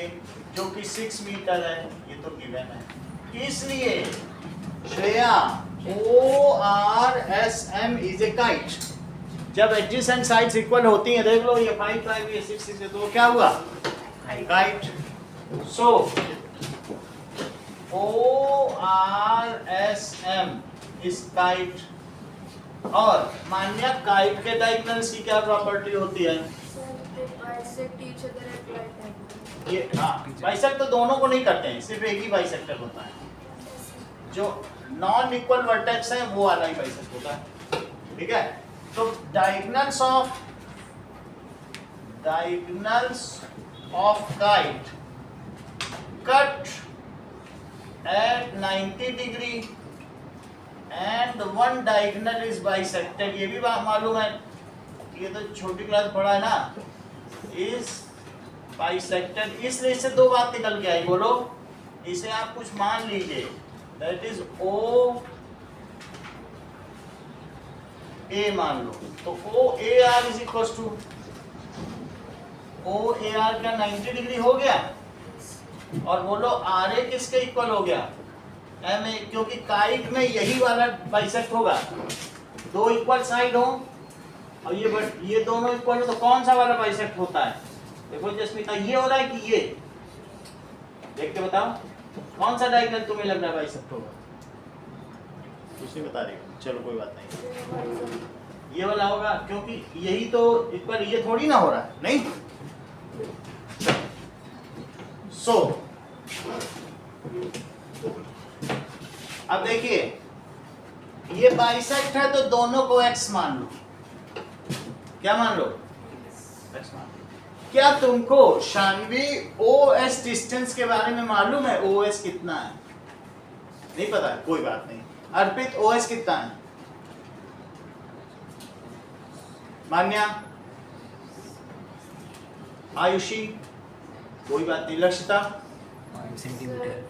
जो कि 6 मीटर है। ये तो गिवन है। इसलिए Shreya ORSM is a kite. जब एडजेसेंट साइड्स इक्वल होती हैं, देख लो ये 5 5 ये 6 6 तो क्या हुआ? Kite. So ORSM is kite. और मान्य काइट के डायगोनल्स की क्या प्रॉपर्टी होती है? ये हाँ, बाइसेक्ट तो दोनों को नहीं करते हैं, सिर्फ एक ही बाइसेक्टर होता है। जो नॉन इक्वल वर्टेक्स है वो वाला ही बाइसेक्ट होता है, ठीक है। तो diagonals of kite cut at 90 degree and one diagonal is bisected. ये भी मालूम है, ये तो छोटी क्लास पढ़ा है ना, इज बाइसेक्टेड। इसलिए इससे 2 बात निकल के आई, बोलो। इसे आप कुछ मान लीजिए, दैट इज OA मान लो। तो OAR is equal to O A R का 90 डिग्री हो गया, और बोलो आर ए किसके इक्वल हो गया, एम ए, क्योंकि काइट में यही वाला बाइसेक्ट होगा, दो इक्वल साइड हो और ये दोनों इक्वल हो तो कौन सा वाला बाइसेक्ट होता है? देखो जसमीता, ये हो रहा है कि ये, देख के बताओ कौन सा डायगोनल तुम्हें लग रहा है बाइसेक्ट होगा? कुछ नहीं बता रही, चलो कोई बात नहीं, ये वाला होगा, क्योंकि यही तो इक्वल, ये थोड़ी ना हो रहा है, नहीं? सो अब देखिए, ये बाइसेक्ट है तो दोनों को x मान लो। क्या मान लो? x मान लो। क्या तुमको शानवी OS डिस्टेंस के बारे में मालूम है? OS कितना है? नहीं पता है, कोई बात नहीं। अर्पित, OS कितना है? मान्या, आयुषी, कोई बात नहीं। लक्षिता, 5 सेंटीमीटर।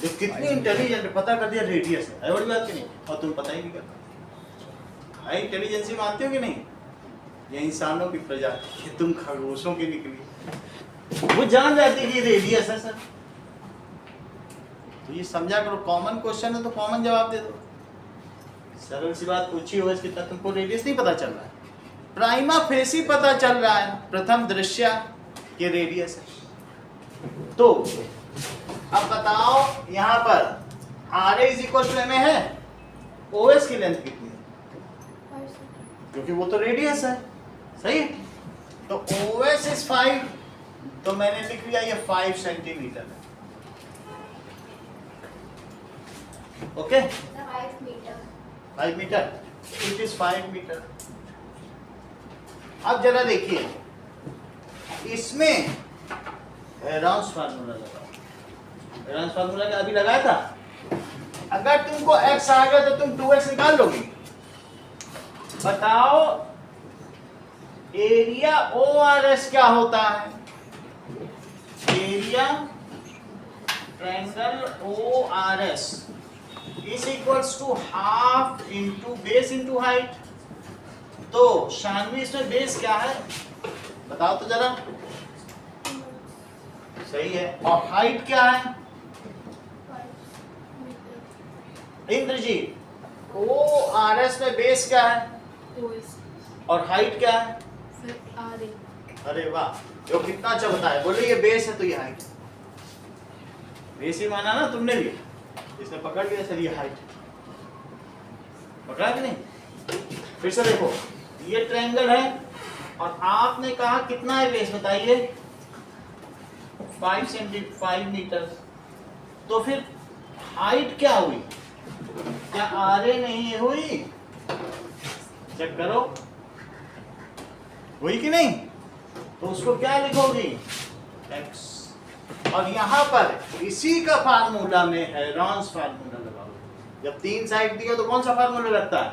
जो कितनी इंटेलिजेंट, पता कर दिया रेडियस है, बड़ी बात की नहीं, और तुम पता ही नहीं करता। है इंटेलिजेंसी मानते हो कि नहीं? ये इंसानों की प्रजाति है, तुम खरगोशों की निकली, वो जान जाती कि रेडियस है सर। तो ये समझा करो, कॉमन क्वेश्चन है तो कॉमन जवाब दे दो। सरल सी बात पूछी हो, कितना तुमको रेडियस नहीं पता चल रहा है, प्राइमा फेसी पता चल रहा है, प्रथम दृश्य के रेडियस है। तो अब बताओ यहाँ पर R A is equal to M A है, ओएस की लेंथ कितनी है? क्योंकि वो तो रेडियस है, सही है? तो ओएस इज 5, तो मैंने लिख लिया ये 5 सेंटीमीटर है। Okay, 5 metre. 5 metre, it is 5 metre. अब जरा देखिए, इसमें हेरॉन्स फार्मूला लगाओ। हेरॉन्स फार्मूला क्या अभी लगाया था? अगर तुमको x आ गया तो तुम 2x निकाल लोगी। बताओ एरिया ORS क्या होता है? Area triangle ORS is equals to half into base into height. तो शानवी इसमें बेस क्या है बताओ तो जरा। सही है, और हाइट क्या है? इंद्रजीत, ORS में बेस क्या है OS और हाइट क्या है? Sir RA। अरे वाह, जो कितना अच्छा बताया। बोले ये बेस है तो ये हाइट, बेस ही माना ना तुमने भी, इसने पकड़ लिया सर ये हाइट, पकड़ा कि नहीं? फिर से देखो, ये ट्रायंगल है और आपने कहा कितना है बेस बताइए? 5 मीटर। तो फिर हाइट क्या हुई? क्या आर ए नहीं हुई? चेक करो, हुई कि नहीं? तो उसको क्या लिखोगी? x। और यहाँ पर इसी का फार्मूला में हेरॉन्स फार्मूला लगाओ। जब 3 साइड दिया तो कौन सा फार्मूला लगता है?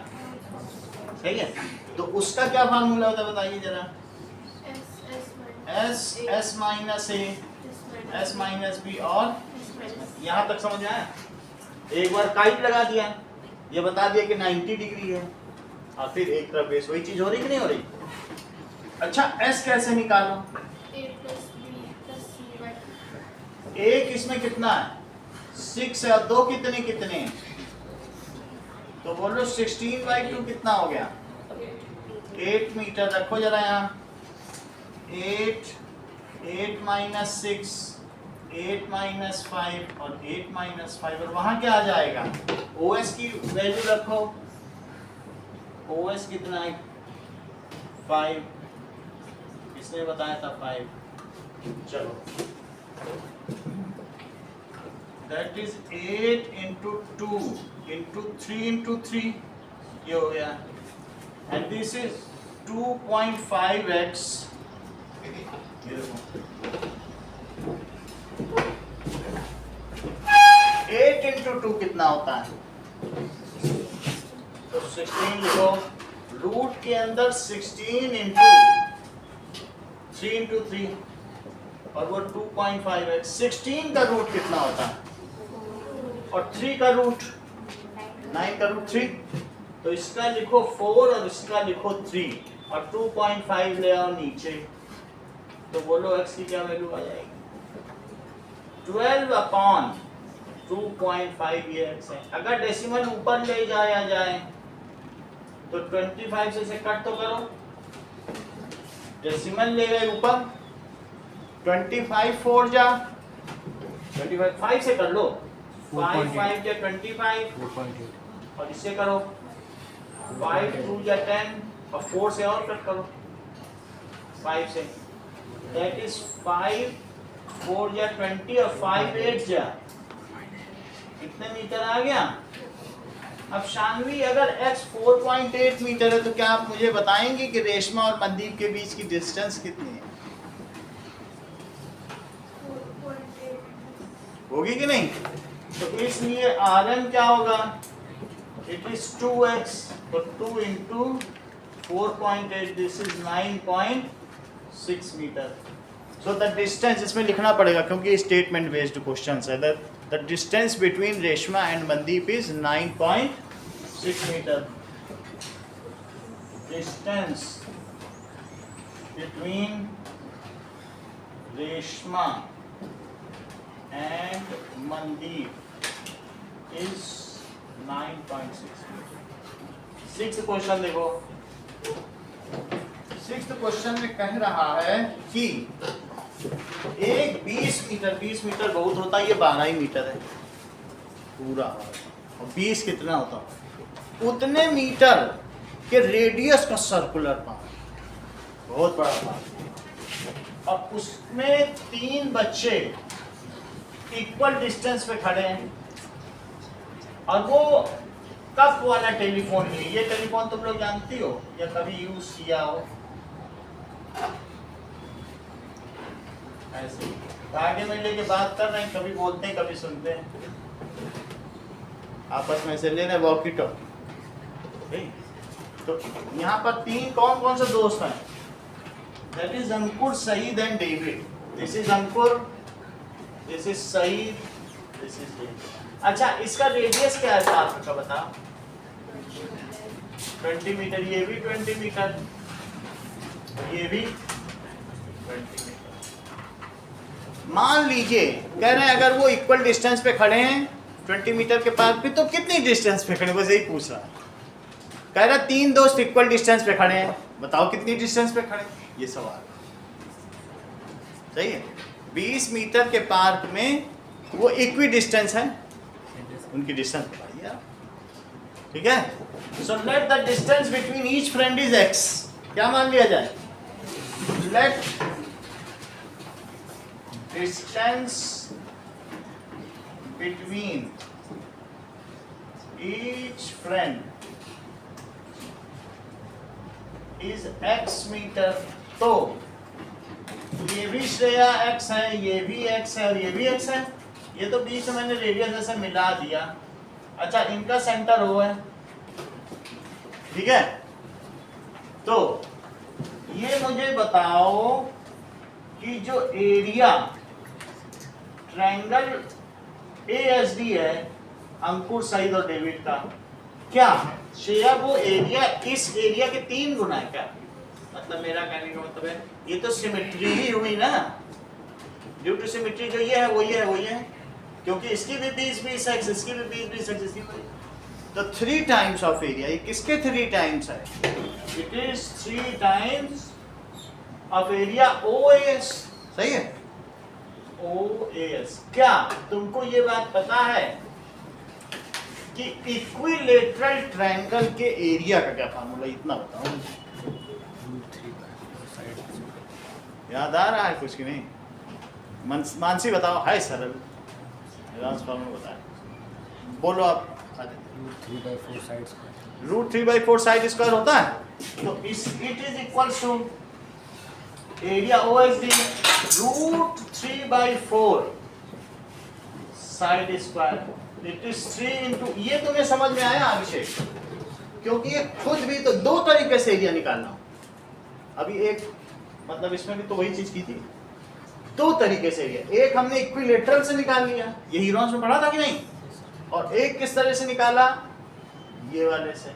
सही है, तो उसका क्या फार्मूला होता है बताइए जरा। s minus a, s minus b, और यहाँ तक समझ आया? एक बार काइट लगा दिया, ये बता दिया कि 90 डिग्री है, और फिर एक तरफ बेस, वही चीज हो रही कि नहीं हो रही? अच्छा, s कैसे निकालो? एक इसमें कितना है? 6 है, और 2 कितने कितने? तो बोलो 16/2 कितना हो गया? 8 मीटर। रखो जरा यहाँ, 8 माइनस 6, 8 माइनस 5 और 8 माइनस 5, और वहां क्या आ जाएगा? OS की वैल्यू रखो। OS कितना है? 5, किसने बताया था 5? चलो, that is 8 into 2 into 3 into 3, ये हो गया, एंड दिस इज 2.5x। ये देखो 8 इंटू 2 कितना होता है? तो 16 लिखो, रूट के अंदर 16 इंटू 3 इंटू 3, और वो 2.5x। 16 का रूट कितना होता है? और 3 का रूट 9 का रूट 3, तो इसका लिखो 4 और इसका लिखो 3, और 2.5 ले आओ नीचे, तो बोलो x की क्या वैल्यू आ जाएगी? 12/2.5 ये x है। अगर डेसिमल ऊपर ले जाया जाए तो 25 से इसे कट तो करो, डेसिमल ले गए ऊपर, 25 4 जा 25 5 से कर लो, 5 5 या 25 4.8 और इससे करो 5 2 या 10 और 4 से और कट करो 5 से, दैट इज 5 4 या 20 और 5 8 जा कितने मीटर आ गया? अब शानवी अगर x 4.8 मीटर है तो क्या आप मुझे बताएंगे कि रेशमा और मनदीप के बीच की डिस्टेंस कितनी है? 4.8. होगी कि नहीं? तो इसलिए Rn क्या होगा? इट इज 2x, तो 2 into 4.8, this is 9.6 metre. So the distance इसमें लिखना पड़ेगा क्योंकि स्टेटमेंट बेस्ड क्वेश्चंस है। The distance between Reshma and Mandeep is 9.6 metre. डिस्टेंस बिटवीन रेशमा and Mandeep is 9.6 metre. 6th question देखो, 6th क्वेश्चन में कह रहा है कि एक 20 मीटर बहुत होता है, ये 12 ही मीटर है पूरा, और 20 कितना होता है? उतने मीटर के रेडियस का सर्कुलर पाथ, बहुत बड़ा पाथ, और उसमें 3 बच्चे इक्वल डिस्टेंस पे खड़े हैं और वो कप वाला टेलीफोन लिए। ये टेलीफोन तुम लोग जानती हो या कभी यूज किया हो? ऐसे आगे में लेके बात कर रहे हैं, कभी बोलते हैं कभी सुनते हैं, आपस में से ले रहे वॉकी टॉकी। तो यहाँ पर 3 कौन कौन से दोस्त हैं? That is Ankur, Saeed and David. This is Ankur, this is Saeed, this is David. अच्छा, इसका रेडियस क्या है आपका बताओ? 20 मीटर। ये भी 20 मीटर, ये भी 20 मीटर। मान लीजिए कह रहे हैं अगर वो इक्वल डिस्टेंस पे खड़े हैं 20 मीटर के पास भी, तो कितनी डिस्टेंस पे खड़े? बस यही पूछ रहा है। कह रहा 3 दोस्त इक्वल डिस्टेंस पे खड़े हैं, बताओ कितनी डिस्टेंस पे खड़े? ये सवाल सही है। 20 मीटर के पार्क में वो इक्वी डिस्टेंस है, उनकी डिस्टेंस बताइए आप, ठीक है? So let the distance between each friend is x। क्या मान लिया जाए? Let distance between each friend is x metre. तो ये भी श्रेया x है, ये भी x है और ये भी x है। ये तो बीच में मैंने रेडियस जैसे मिला दिया। अच्छा, इनका सेंटर O है, ठीक है? तो ये मुझे बताओ कि जो एरिया ट्रायंगल ASD है अंकुर, सईद और डेविड का, क्या श्रेया वो एरिया इस एरिया के 3 गुना है क्या? मतलब मेरा कहने का मतलब है ये तो सिमेट्री ही हुई ना, ड्यू टू सिमेट्री। जो ये है वो ये है वो ये है, क्योंकि इसकी भी 20 एक्स, इसकी भी 20 एक्स, इसकी भी। तो 3 टाइम्स ऑफ एरिया। ये किसके 3 टाइम्स है? It is 3 times of area OAS। सही है, OAS। क्या तुमको ये बात पता है कि इक्विलेटरल ट्रायंगल के एरिया का क्या फार्मूला? इतना बताओ, याद आ रहा है कुछ कि नहीं? मानसी बताओ, है सरल एडवांस फार्मूला बताए, बोलो आप। √3/4 साइड स्क्वायर। √3/4 साइड स्क्वायर होता है, तो इस it is equal to area OSD √3/4 side square. It is 3 into, ये तुम्हें समझ में आया अभिषेक? क्योंकि ये खुद भी तो 2 तरीके से एरिया निकालना। अभी एक मतलब इसमें भी तो वही चीज की थी, 2 तरीके से एरिया। एक हमने इक्विलेटरल से निकाल लिया, ये हीरोन्स में पढ़ा था कि नहीं? और एक किस तरह से निकाला? ये वाले से।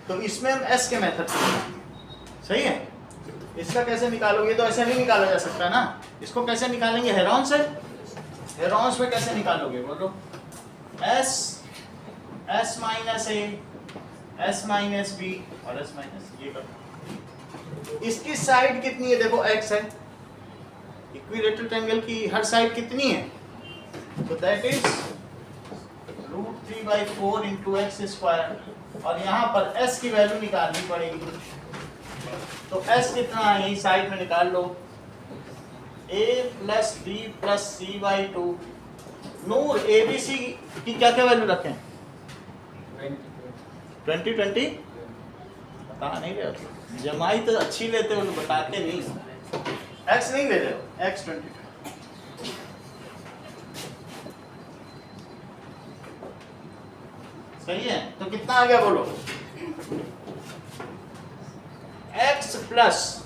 तो इसमें हम S के मेथड से निकालेंगे, सही है? इसका कैसे निकालोगे? तो ऐसे नहीं निकाला जा सकता ना। इसको कैसे निकालेंगे? हेरोन से। हेरोन्स में कैसे निकालोगे बोलो? s minus a, s minus b और s माइनस ये करो। इसकी साइड कितनी है? देखो x है। इक्विलेटरल ट्रायंगल की हर साइड कितनी है? तो that is √3/4 into x square. और यहाँ पर s की वैल्यू निकालनी पड़ेगी। तो s कितना है? यही साइड में निकाल लो। a + b + c/2। Noor ABC की क्या क्या वैल्यू रखें? 20 बता नहीं रहे हो। जमाई तो अच्छी लेते हो, बताते नहीं। x नहीं ले रहे हो, x 20। सही है। तो कितना आ गया बोलो? x + 40।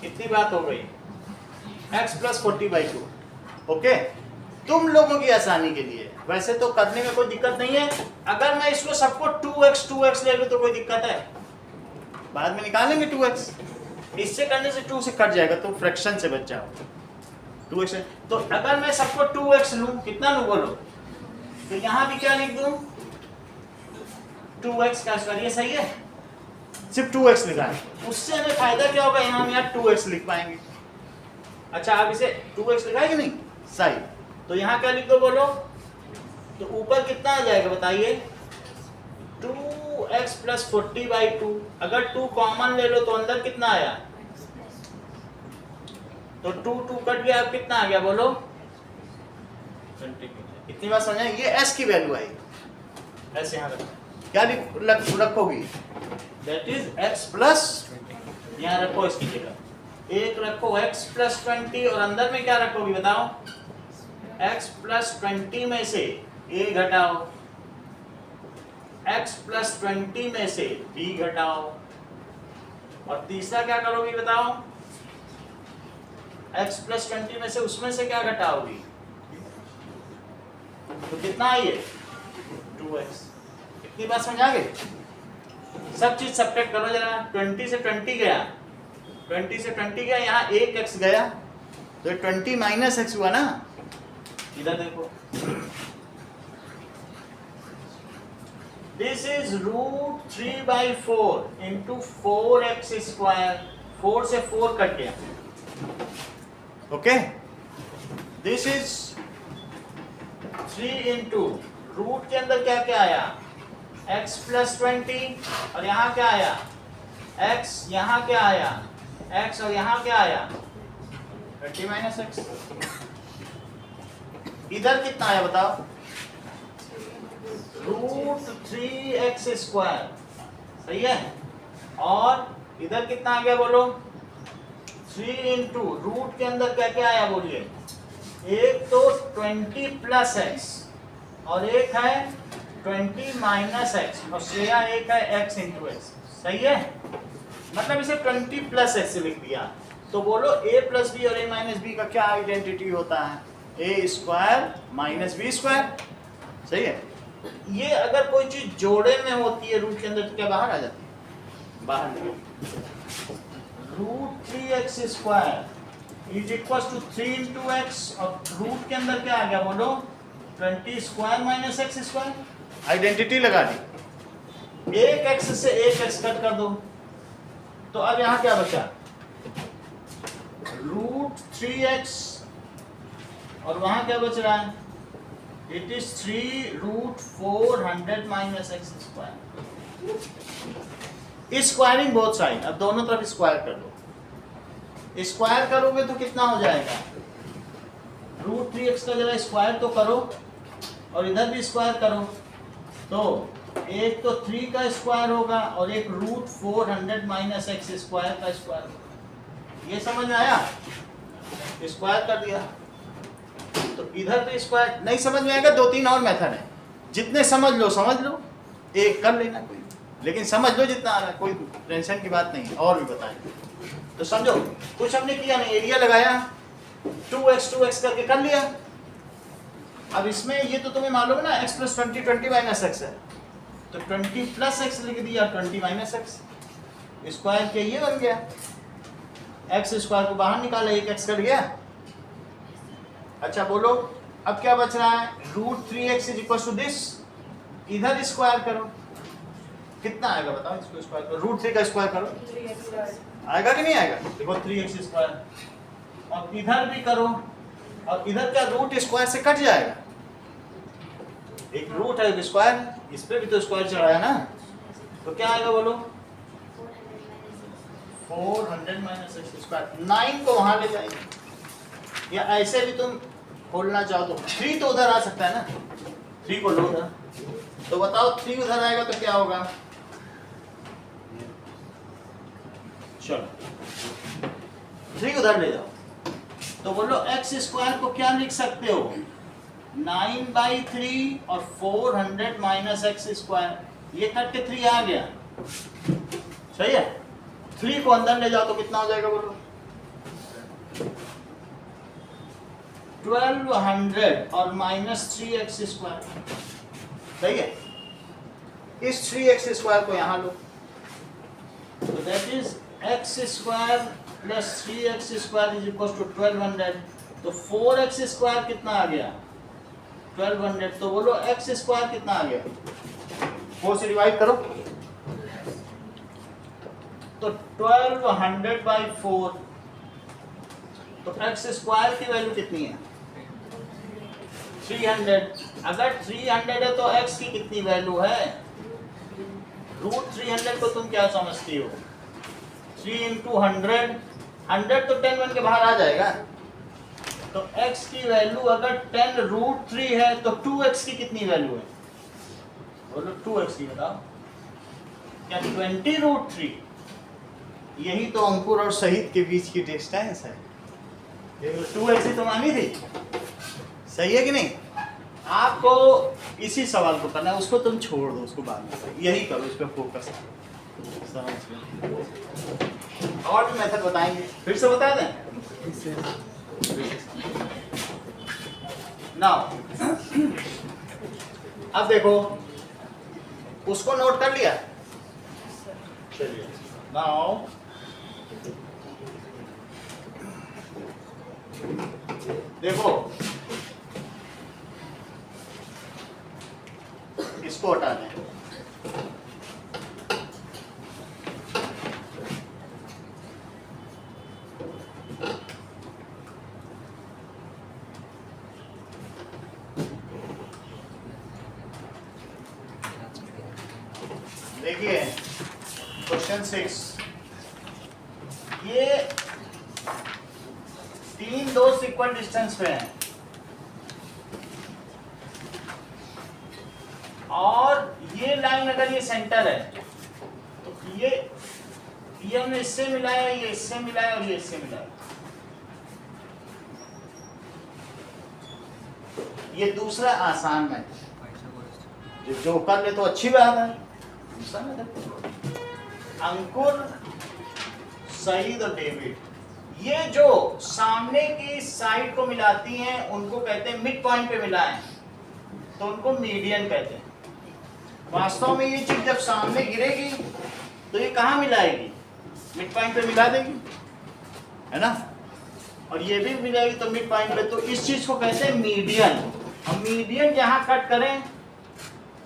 इतनी बात हो गई। x + 40/2। ओके, तुम लोगों की आसानी के लिए। वैसे तो करने में कोई दिक्कत नहीं है। अगर मैं इसको सबको 2x ले लूं तो कोई दिक्कत है? बाद में निकालेंगे 2x। इससे करने से 2 से कट जाएगा तो फ्रैक्शन से बच जाओ। 2x। तो अगर मैं सबको 2x लूं, कितना लूं बोलो? तो यहां भी क्या लिख दूं? 2x का स्क्वायर। ये सही है। सिर्फ 2x लिखा है। उससे हमें फायदा क्या होगा? यहाँ हम यहाँ 2x लिख पाएंगे। अच्छा, आप इसे 2x लिखा है कि नहीं? सही। तो यहाँ क्या लिख दो बोलो? तो ऊपर कितना आ जाएगा बताइए? 2x + 40/2। अगर 2 कॉमन ले लो तो अंदर कितना आया? तो 2 कट गया, अब कितना आ गया बोलो? 20। इतनी बात समझ आई? ये s की वैल्यू आई। s यहाँ रखो। क्या रखोगी? दैट इज x + यहाँ रखो इसकी जगह। एक रखो x + 20 और अंदर में क्या रखोगी बताओ? x + 20 में से a घटाओ, x + 20 में से b घटाओ, और तीसरा क्या करोगी बताओ? x + 20 में से उसमें से क्या घटाओगी? तो कितना आई है? 2x। इतनी बात समझ आ गई? सब चीज सब्ट्रैक्ट करो जरा। 20 से 20 गया, 20 से 20 गया, यहाँ 1x गया, तो 20 - x हुआ ना। इधर देखो, दिस इज √3/4 into 4x²। 4 से 4 कट गया। Okay, this is 3 into root के अंदर क्या क्या आया? x + 20 और यहाँ क्या आया? x। यहाँ क्या आया? x और यहाँ क्या आया? 20 - x। इधर कितना आया बताओ? √3x²। सही है। और इधर कितना आ गया बोलो? 3 into रूट के अंदर क्या क्या आया बोलिए? एक तो 20 + x और एक है 20 - x और शेया एक है x into x। सही है। मतलब इसे 20 + x लिख दिया। तो बोलो a + b और a - b का क्या आइडेंटिटी होता है? a² - b²। सही है। ये अगर कोई चीज जोड़े में होती है रूट के अंदर तो क्या बाहर आ जाती है? बाहर नहीं। √3x² = 3 into x और रूट के अंदर क्या आ गया बोलो? 20² - x²। आइडेंटिटी लगा दी। एक x से एक x कट कर दो, तो अब यहाँ क्या बचा? √3x और वहां क्या बच रहा है? It is 3√400 - x²। Squaring both side. अब दोनों तरफ स्क्वायर कर दो। स्क्वायर करोगे तो कितना हो जाएगा? √3x का जरा स्क्वायर तो करो और इधर भी स्क्वायर करो। तो एक तो 3 का स्क्वायर होगा और एक √400 - x² का स्क्वायर। ये समझ में आया? स्क्वायर कर दिया। तो इधर तो स्क्वायर नहीं समझ में आएगा। 2-3 और मेथड है। जितने समझ लो समझ लो, एक कर लेना कोई, लेकिन समझ लो जितना आ रहा है, कोई टेंशन की बात नहीं है। और भी बताएंगे तो समझो। कुछ हमने किया नहीं, एरिया लगाया, 2x करके कर लिया। अब इसमें ये तो तुम्हें मालूम है ना, x + 20 20 - x है, तो 20 + x लिख दिया, 20 - x। स्क्वायर के ये बन गया, एक्स स्क्वायर को बाहर निकाला, एक एक्स कट गया। अच्छा बोलो अब क्या बच रहा है, √3x is equal to this, इधर स्क्वायर करो, कितना आएगा बताओ, इसको स्क्वायर करो, √3 का स्क्वायर करो, 3x square. आएगा कि नहीं आएगा, देखो 3x स्क्वायर, और इधर भी करो, और इधर का रूट स्क्वायर से कट जाएगा, एक रूट है एक स्क्वायर, इस पे भी तो स्क्वायर चढ़ाया ना, तो क्या आएगा बोलो, 400 माइनस एक्स स्क्वायर, 9 को वहां ले जाएंगे, या ऐसे भी तुम खोलना चाहो तो 3 तो उधर आ सकता है ना, 3 को लो उधर, तो बताओ 3 उधर आएगा तो क्या होगा, चलो 3 उधर ले जाओ, तो बोलो एक्स स्क्वायर को क्या लिख सकते हो, 9/3 और 400 माइनस एक्स स्क्वायर, ये कट के 3 आ गया, सही है, 3 को अंदर ले जाओ तो कितना हो जाएगा बोलो, 1200 और माइनस 3x स्क्वायर, सही है, इस 3x स्क्वायर को यहाँ लो, तो that is x square plus 3x square is equal to 1200, तो 4x स्क्वायर कितना आ गया 1200, तो बोलो x स्क्वायर कितना आ गया, 4 से डिवाइड करो, तो 1200/4, तो x स्क्वायर की वैल्यू कितनी है 300, अगर 300 है तो x की कितनी वैल्यू है, √300 को तुम क्या समझती हो, 3 × 100, 100 तो 10 बन के बाहर आ जाएगा, तो x की वैल्यू अगर 10 √3 है तो 2x की कितनी वैल्यू है, बोलो 2x की बताओ, क्या 20 √3, यही तो अंकुर और शहीद के बीच की डिस्टेंस है, 2x ही तो मांगी थी, सही है कि नहीं, आपको इसी सवाल को करना है, उसको तुम छोड़ दो, उसको बाद में यही करो, इस पे फोकस समझ गए, और भी मेथड बताएंगे, फिर से बता दें नाउ, अब देखो उसको नोट कर लिया, चलिए नाउ देखो इसको हटा दें, देखिए क्वेश्चन 6, ये 3 दोस्त इक्वल डिस्टेंस पे हैं और ये लाइन अगर ये सेंटर है तो ये हमने इससे मिलाया, ये इससे मिलाया और ये इससे मिलाया, ये दूसरा आसान है, जो कर ले तो अच्छी बात है, दूसरा मेथड, अंकुर सईद और डेविड, ये जो सामने की साइड को मिलाती हैं उनको कहते हैं मिड पॉइंट पे मिलाएं, तो उनको मीडियन कहते हैं। वास्तव में ये चीज जब सामने गिरेगी तो ये कहाँ मिलाएगी, मिड पॉइंट पे मिला देगी, है ना, और ये भी मिलाएगी तो मिड पॉइंट पे, तो इस चीज को कहते हैं मीडियन। हम मीडियन जहाँ कट करें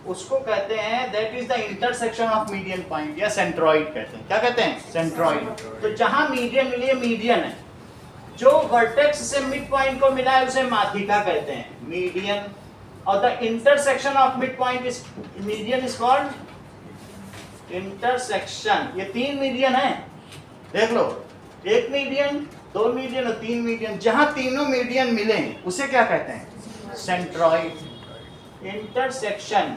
उसको कहते हैं that is the intersection of median point, या सेंट्रॉइड कहते हैं, क्या कहते हैं, सेंट्रॉइड। तो जहां मीडियन मिली है मीडियन है, जो वर्टेक्स से मिड पॉइंट को मिला है उसे माध्यिका कहते हैं, मीडियन, और the intersection of mid point is median is called intersection. ये 3 मीडियन है, देख लो, 1 मीडियन, 2 मीडियन और 3 मीडियन, जहां तीनों मीडियन मिले उसे क्या कहते हैं, centroid. Intersection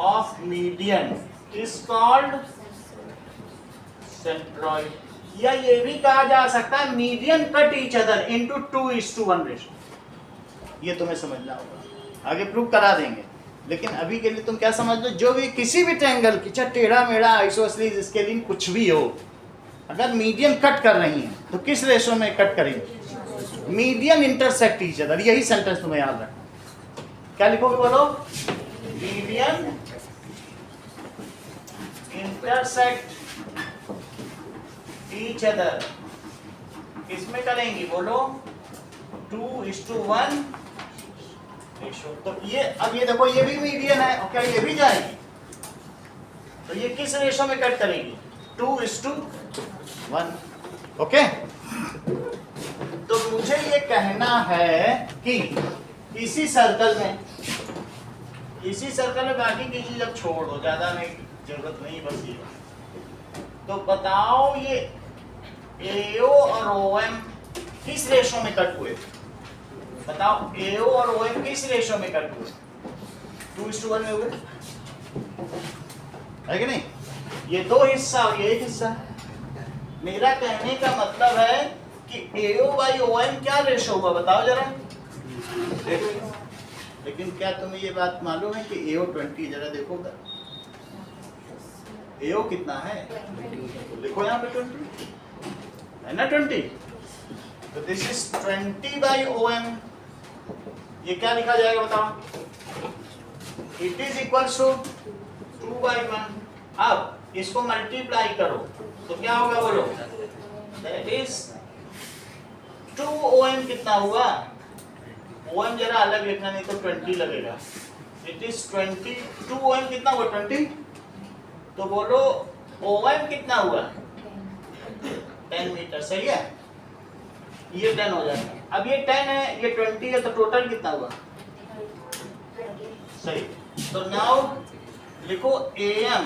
of median is called centroid, या ये भी कहा जा सकता है median cut each other into 2:1 ratio। ये तुम्हें समझना होगा, आगे प्रूव करा देंगे, लेकिन अभी के लिए तुम क्या समझ लो, जो भी किसी भी ट्रायंगल की, चाहे टेढ़ा मेढ़ा आइसोसेलेस स्केलिन कुछ भी हो, अगर मीडियन कट कर रही है तो किस रेशो में कट करेंगे, मीडियन इंटरसेक्ट ईच अदर। यही सेंटेंस तुम्हें याद रखना, क्या लिखोगे बोलो, मीडियन इंटरसेक्ट ईच अदर किसमें करेंगी बोलो 2:1 रेशो। तो ये अब ये देखो ये भी मीडियन है और क्या ये भी जाएगी, तो ये किस रेशो में कट करेगी 2:1। ओके, तो मुझे ये कहना है कि इसी सर्कल में बाकी की चीज अब छोड़ दो, ज्यादा नहीं जरूरत नहीं, बस ये। तो बताओ ये AO और OM किस रेशो में कट हुए, बताओ AO और OM किस रेशो में कट हुए 2:1 में हुए है कि नहीं? ये दो हिस्सा और ये एक हिस्सा है। मेरा कहने का मतलब है कि AO/OM क्या रेशो हुआ बताओ जरा, देखो। लेकिन क्या तुम्हें ये बात मालूम है कि AO 20, जरा देखो उधर AO कितना है, लिखो यहाँ पे 20 है ना 20, तो दिस इज 20/OM। ये क्या लिखा जाएगा बताओ, इट इज इक्वल्स टू 2/1। अब इसको मल्टीप्लाई करो तो क्या होगा बोलो, दैट इज 2OM कितना हुआ, OM जरा अलग लिखना नहीं तो 20 लगेगा। इट इज 20, 2OM कितना हुआ 20, तो बोलो OM कितना हुआ 10 मीटर, सही है, ये 10 हो जाता है। अब ये 10 है ये 20 है, तो टोटल कितना हुआ, सही। तो नाउ लिखो AM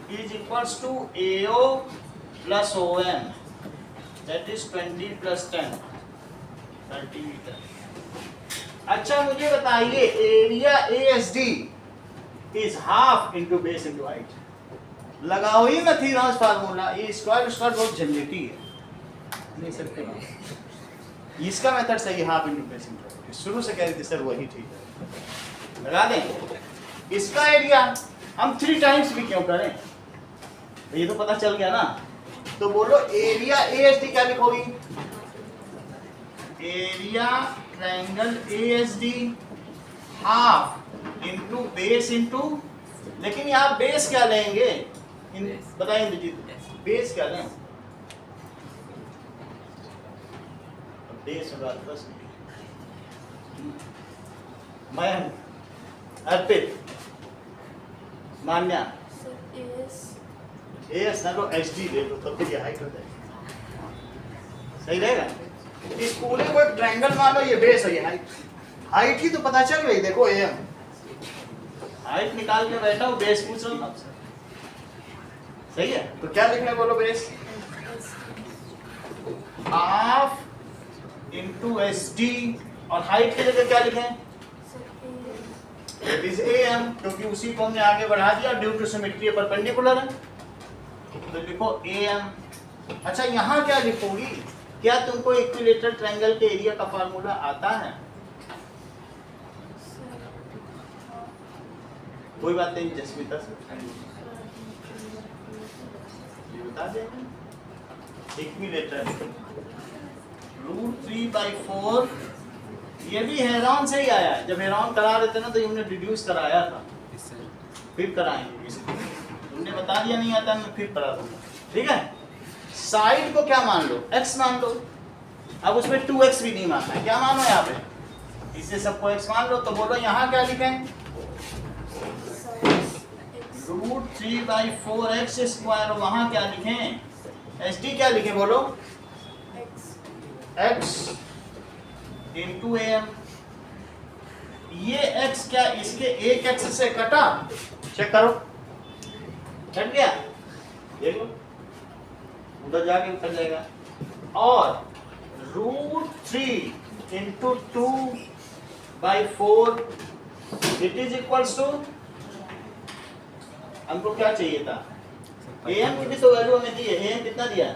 is equals to AO plus OM, that is 20 plus 10, 30 metre. अच्छा मुझे बताइए area ASD is half into base into height। लगाओ ही मैथीरॉन्स फार्मूला, ये स्क्वायर बहुत झंझटी है, नहीं सकते इसका मेथड सही, half into base into height. शुरू से कह रही थी सर वही ठीक है, लगा दें। इसका एरिया हम 3 टाइम्स भी क्यों करें, ये तो पता चल गया ना। तो बोलो एरिया ASD क्या लिखोगी, area triangle ASD half into base into, लेकिन यहाँ बेस क्या लेंगे बताइए इंद्रजीत, बेस क्या लें, बेस होगा बस। मैं अर्पित मान्या AS ना लो HD ले लो, तब तो ये हाइट हो जाएगी, सही रहेगा। इस पूरे को एक ट्रायंगल मान लो, ये बेस है, ये हाइट की तो पता चल गई, देखो AM हाइट निकाल के बैठा हूँ, बेस पूछ रहा हूँ आपसे, सही है। तो क्या लिखना है बोलो, बेस हाफ इंटू SD और हाइट के जगह क्या लिखें, इट इज AM, क्योंकि उसी को हमने आगे बढ़ा दिया ड्यू टू सिमेट्री परपेंडिकुलर है, तो लिखो AM। अच्छा यहाँ क्या लिखोगी, क्या तुमको इक्विलेटरल ट्रायंगल के एरिया का फार्मूला आता है, कोई बात नहीं जसमिता से बता देंगे। इक्विलेटरल √3/4, ये भी हेरॉन से ही आया है, जब हेरॉन करा रहे थे ना तो हमने डिड्यूस कराया था, फिर कराएंगे, तुमने बता दिया नहीं आता, मैं फिर करा दूंगा, ठीक है। साइड को क्या मान लो, x मान लो, अब उसमें 2x भी नहीं मानना है, क्या मानो यहाँ पे, इसे सबको x मान लो। तो बोलो यहाँ क्या लिखें, √3/4x², वहां क्या लिखें, SD क्या लिखें बोलो, x इंटू AM। ये x क्या इसके एक x से कटा, चेक करो कट गया, देख लो उधर जाके उतर जाएगा। और √3 into 2/4 it is equals to, हमको क्या चाहिए था, AM की भी तो वैल्यू हमें दी है, AM कितना दिया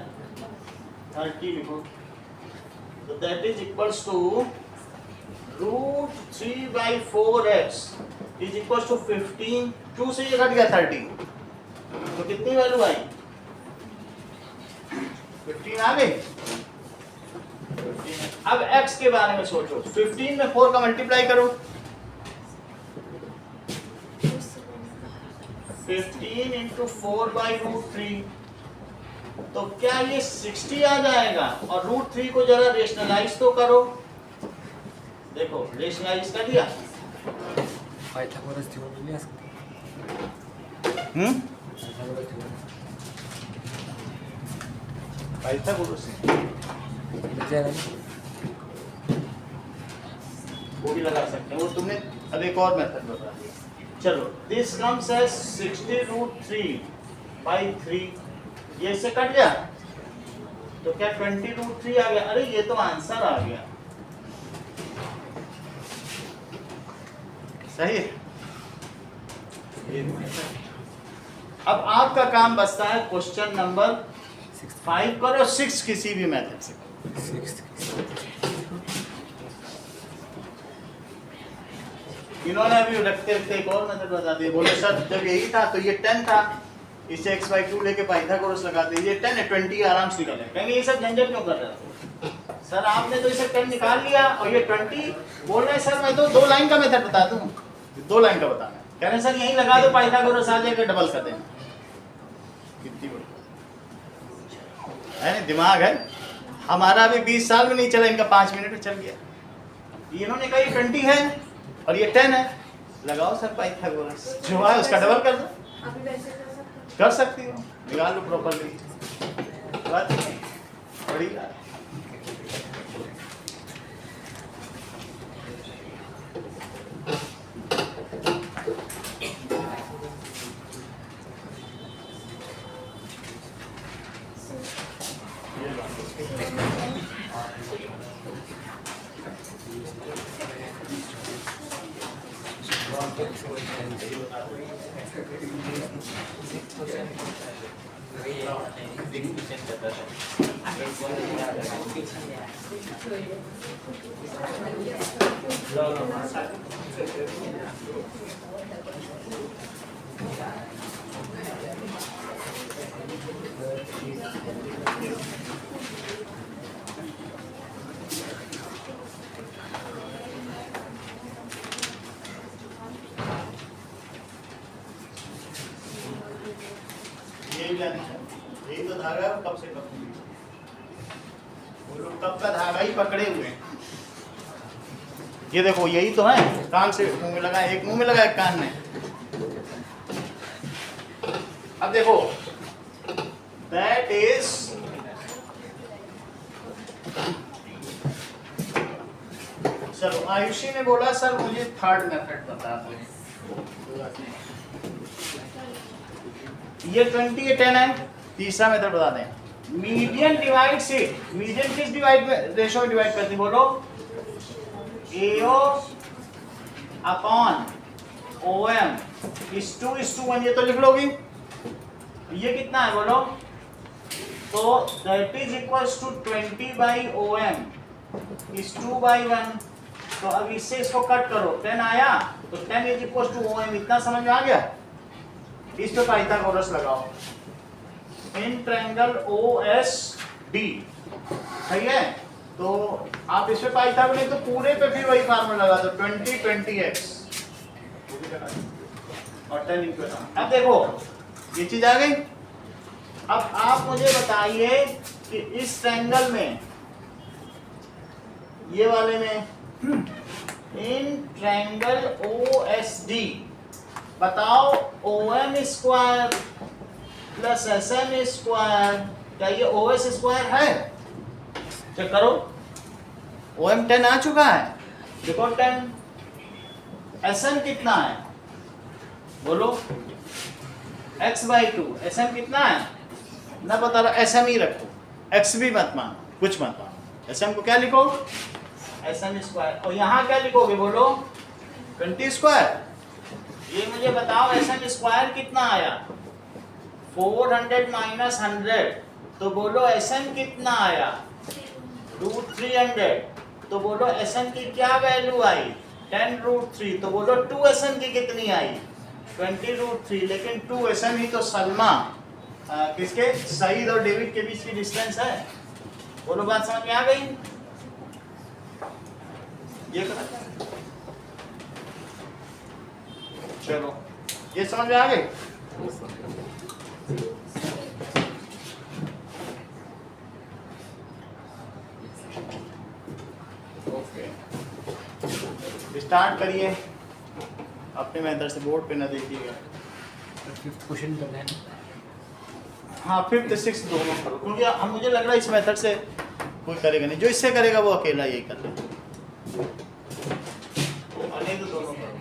30 लिखो, तो that is equals to √3/4x is equals to 15, 2 से ये घट गया 30, तो कितनी वैल्यू आई 15 आ गई। अब x के बारे में सोचो, 15 में 4 का मल्टीप्लाई करो, 15 इंटू 4/√3, तो क्या ये 60 आ जाएगा? और √3 को जरा रेशनलाइज तो करो, देखो रेशनलाइज कर दिया। पाइथागोरस थ्योरम ले आ सकते पाइथागोरस थ्योरम पाइथागोरस लग जाएगा ना? वो भी लगा सकते हैं, वो तुमने अब एक और मेथड बता दिया। चलो, दिस कम्स एज 60√3/3, ये से कट गया तो क्या 20√3 आ गया? अरे ये तो आंसर आ गया, सही है। अब आपका काम बचता है क्वेश्चन नंबर 5 करो, 6 किसी भी मेथड से। इन्होंने अभी रखते रखते एक और मेथड बता दिया, बोले सर जब यही था तो ये 10 था, इसे x/2 लेके पाइथागोरस लगाते, ये 10 है, 20 आराम से निकल है। कहेंगे ये सब झंझट क्यों कर रहे हो सर, आपने तो इसे 10 निकाल लिया और ये 20 बोल रहे हैं। सर मैं तो 2 लाइन का मेथड बता दूं, 2 लाइन का बताना है। कह रहे हैं सर यहीं लगा दो, पाइथागोरस आ जाएगा, डबल कर देना। कितनी बड़ी है ना, दिमाग है हमारा। अभी 20 साल में नहीं चला, इनका 5 मिनट में चल गया। इन्होंने कहा ये 20 है और ये 10 है, लगाओ सर पाइथागोरस, जो है उसका डबल कर दो। अभी वैसे कर सकती हो, निकाल लो प्रॉपर्ली, बात नहीं बड़ी बात। यही तो धागा है, कब से कब वो लोग कब का धागा ही पकड़े हुए हैं। ये देखो यही तो है, कान से मुंह में लगा, एक मुंह में लगा, एक कान में। अब देखो दैट इज चलो, आयुषी ने बोला सर मुझे थर्ड मेथड बता दो। ये 20 ये 10 है, तीसरा मेथड बता दें। मीडियन डिवाइड से, मीडियन किस डिवाइड में, रेशो में डिवाइड करती बोलो, AO अपॉन OM /1, ये तो लिख लोगी। ये कितना है बोलो, तो that is equals to 20/OM /2/1। तो अब इससे इसको कट करो, 10 आया तो 10 इज इक्वल्स टू OM, इतना समझ में आ गया। इस पे पाइथागोरस लगाओ, इन ट्रायंगल OSD, सही है। तो आप इस पे पाइथागोरस, तो पूरे पे भी वही फार्मूला लगा दो, 20 20x और 10 इनटू। अब देखो ये चीज आ गई। अब आप मुझे बताइए कि इस ट्रायंगल में, ये वाले में, इन ट्रायंगल OSD बताओ OM² प्लस SM², क्या ये OS² है? चेक करो, OM 10 आ चुका है, देखो 10। SM कितना है बोलो, x/2। SM कितना है ना पता रहा, SM ही रखो, x भी मत मानो, कुछ मत मानो। SM को क्या लिखो, SM²। और यहाँ क्या लिखोगे बोलो, 20²। ये मुझे बताओ SM² कितना आया, 400 माइनस 100, तो बोलो SM कितना आया, √300। तो बोलो SM की क्या वैल्यू आई, 10√3। तो बोलो 2SM की कितनी आई, 20√3। लेकिन 2SM ही तो सलमा, किसके, सईद और डेविड के बीच की डिस्टेंस है। बोलो बात समझ में आ गई? ये चलो, ये समझ में आ गई। ओके स्टार्ट करिए अपने मेथड से, बोर्ड पे ना देखिएगा। फिफ्थ क्वेश्चन करना है ना? हाँ 5th 6th दोनों करो, क्योंकि हम मुझे लग रहा है इस मेथड से कोई करेगा नहीं, जो इससे करेगा वो अकेला यही कर लेगा। और नहीं तो दोनों करो,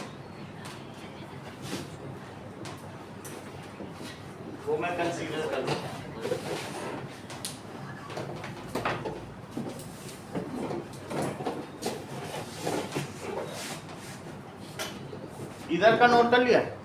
वो मैं कंसीडर कर लूँगा। इधर का नोट कर लिया है?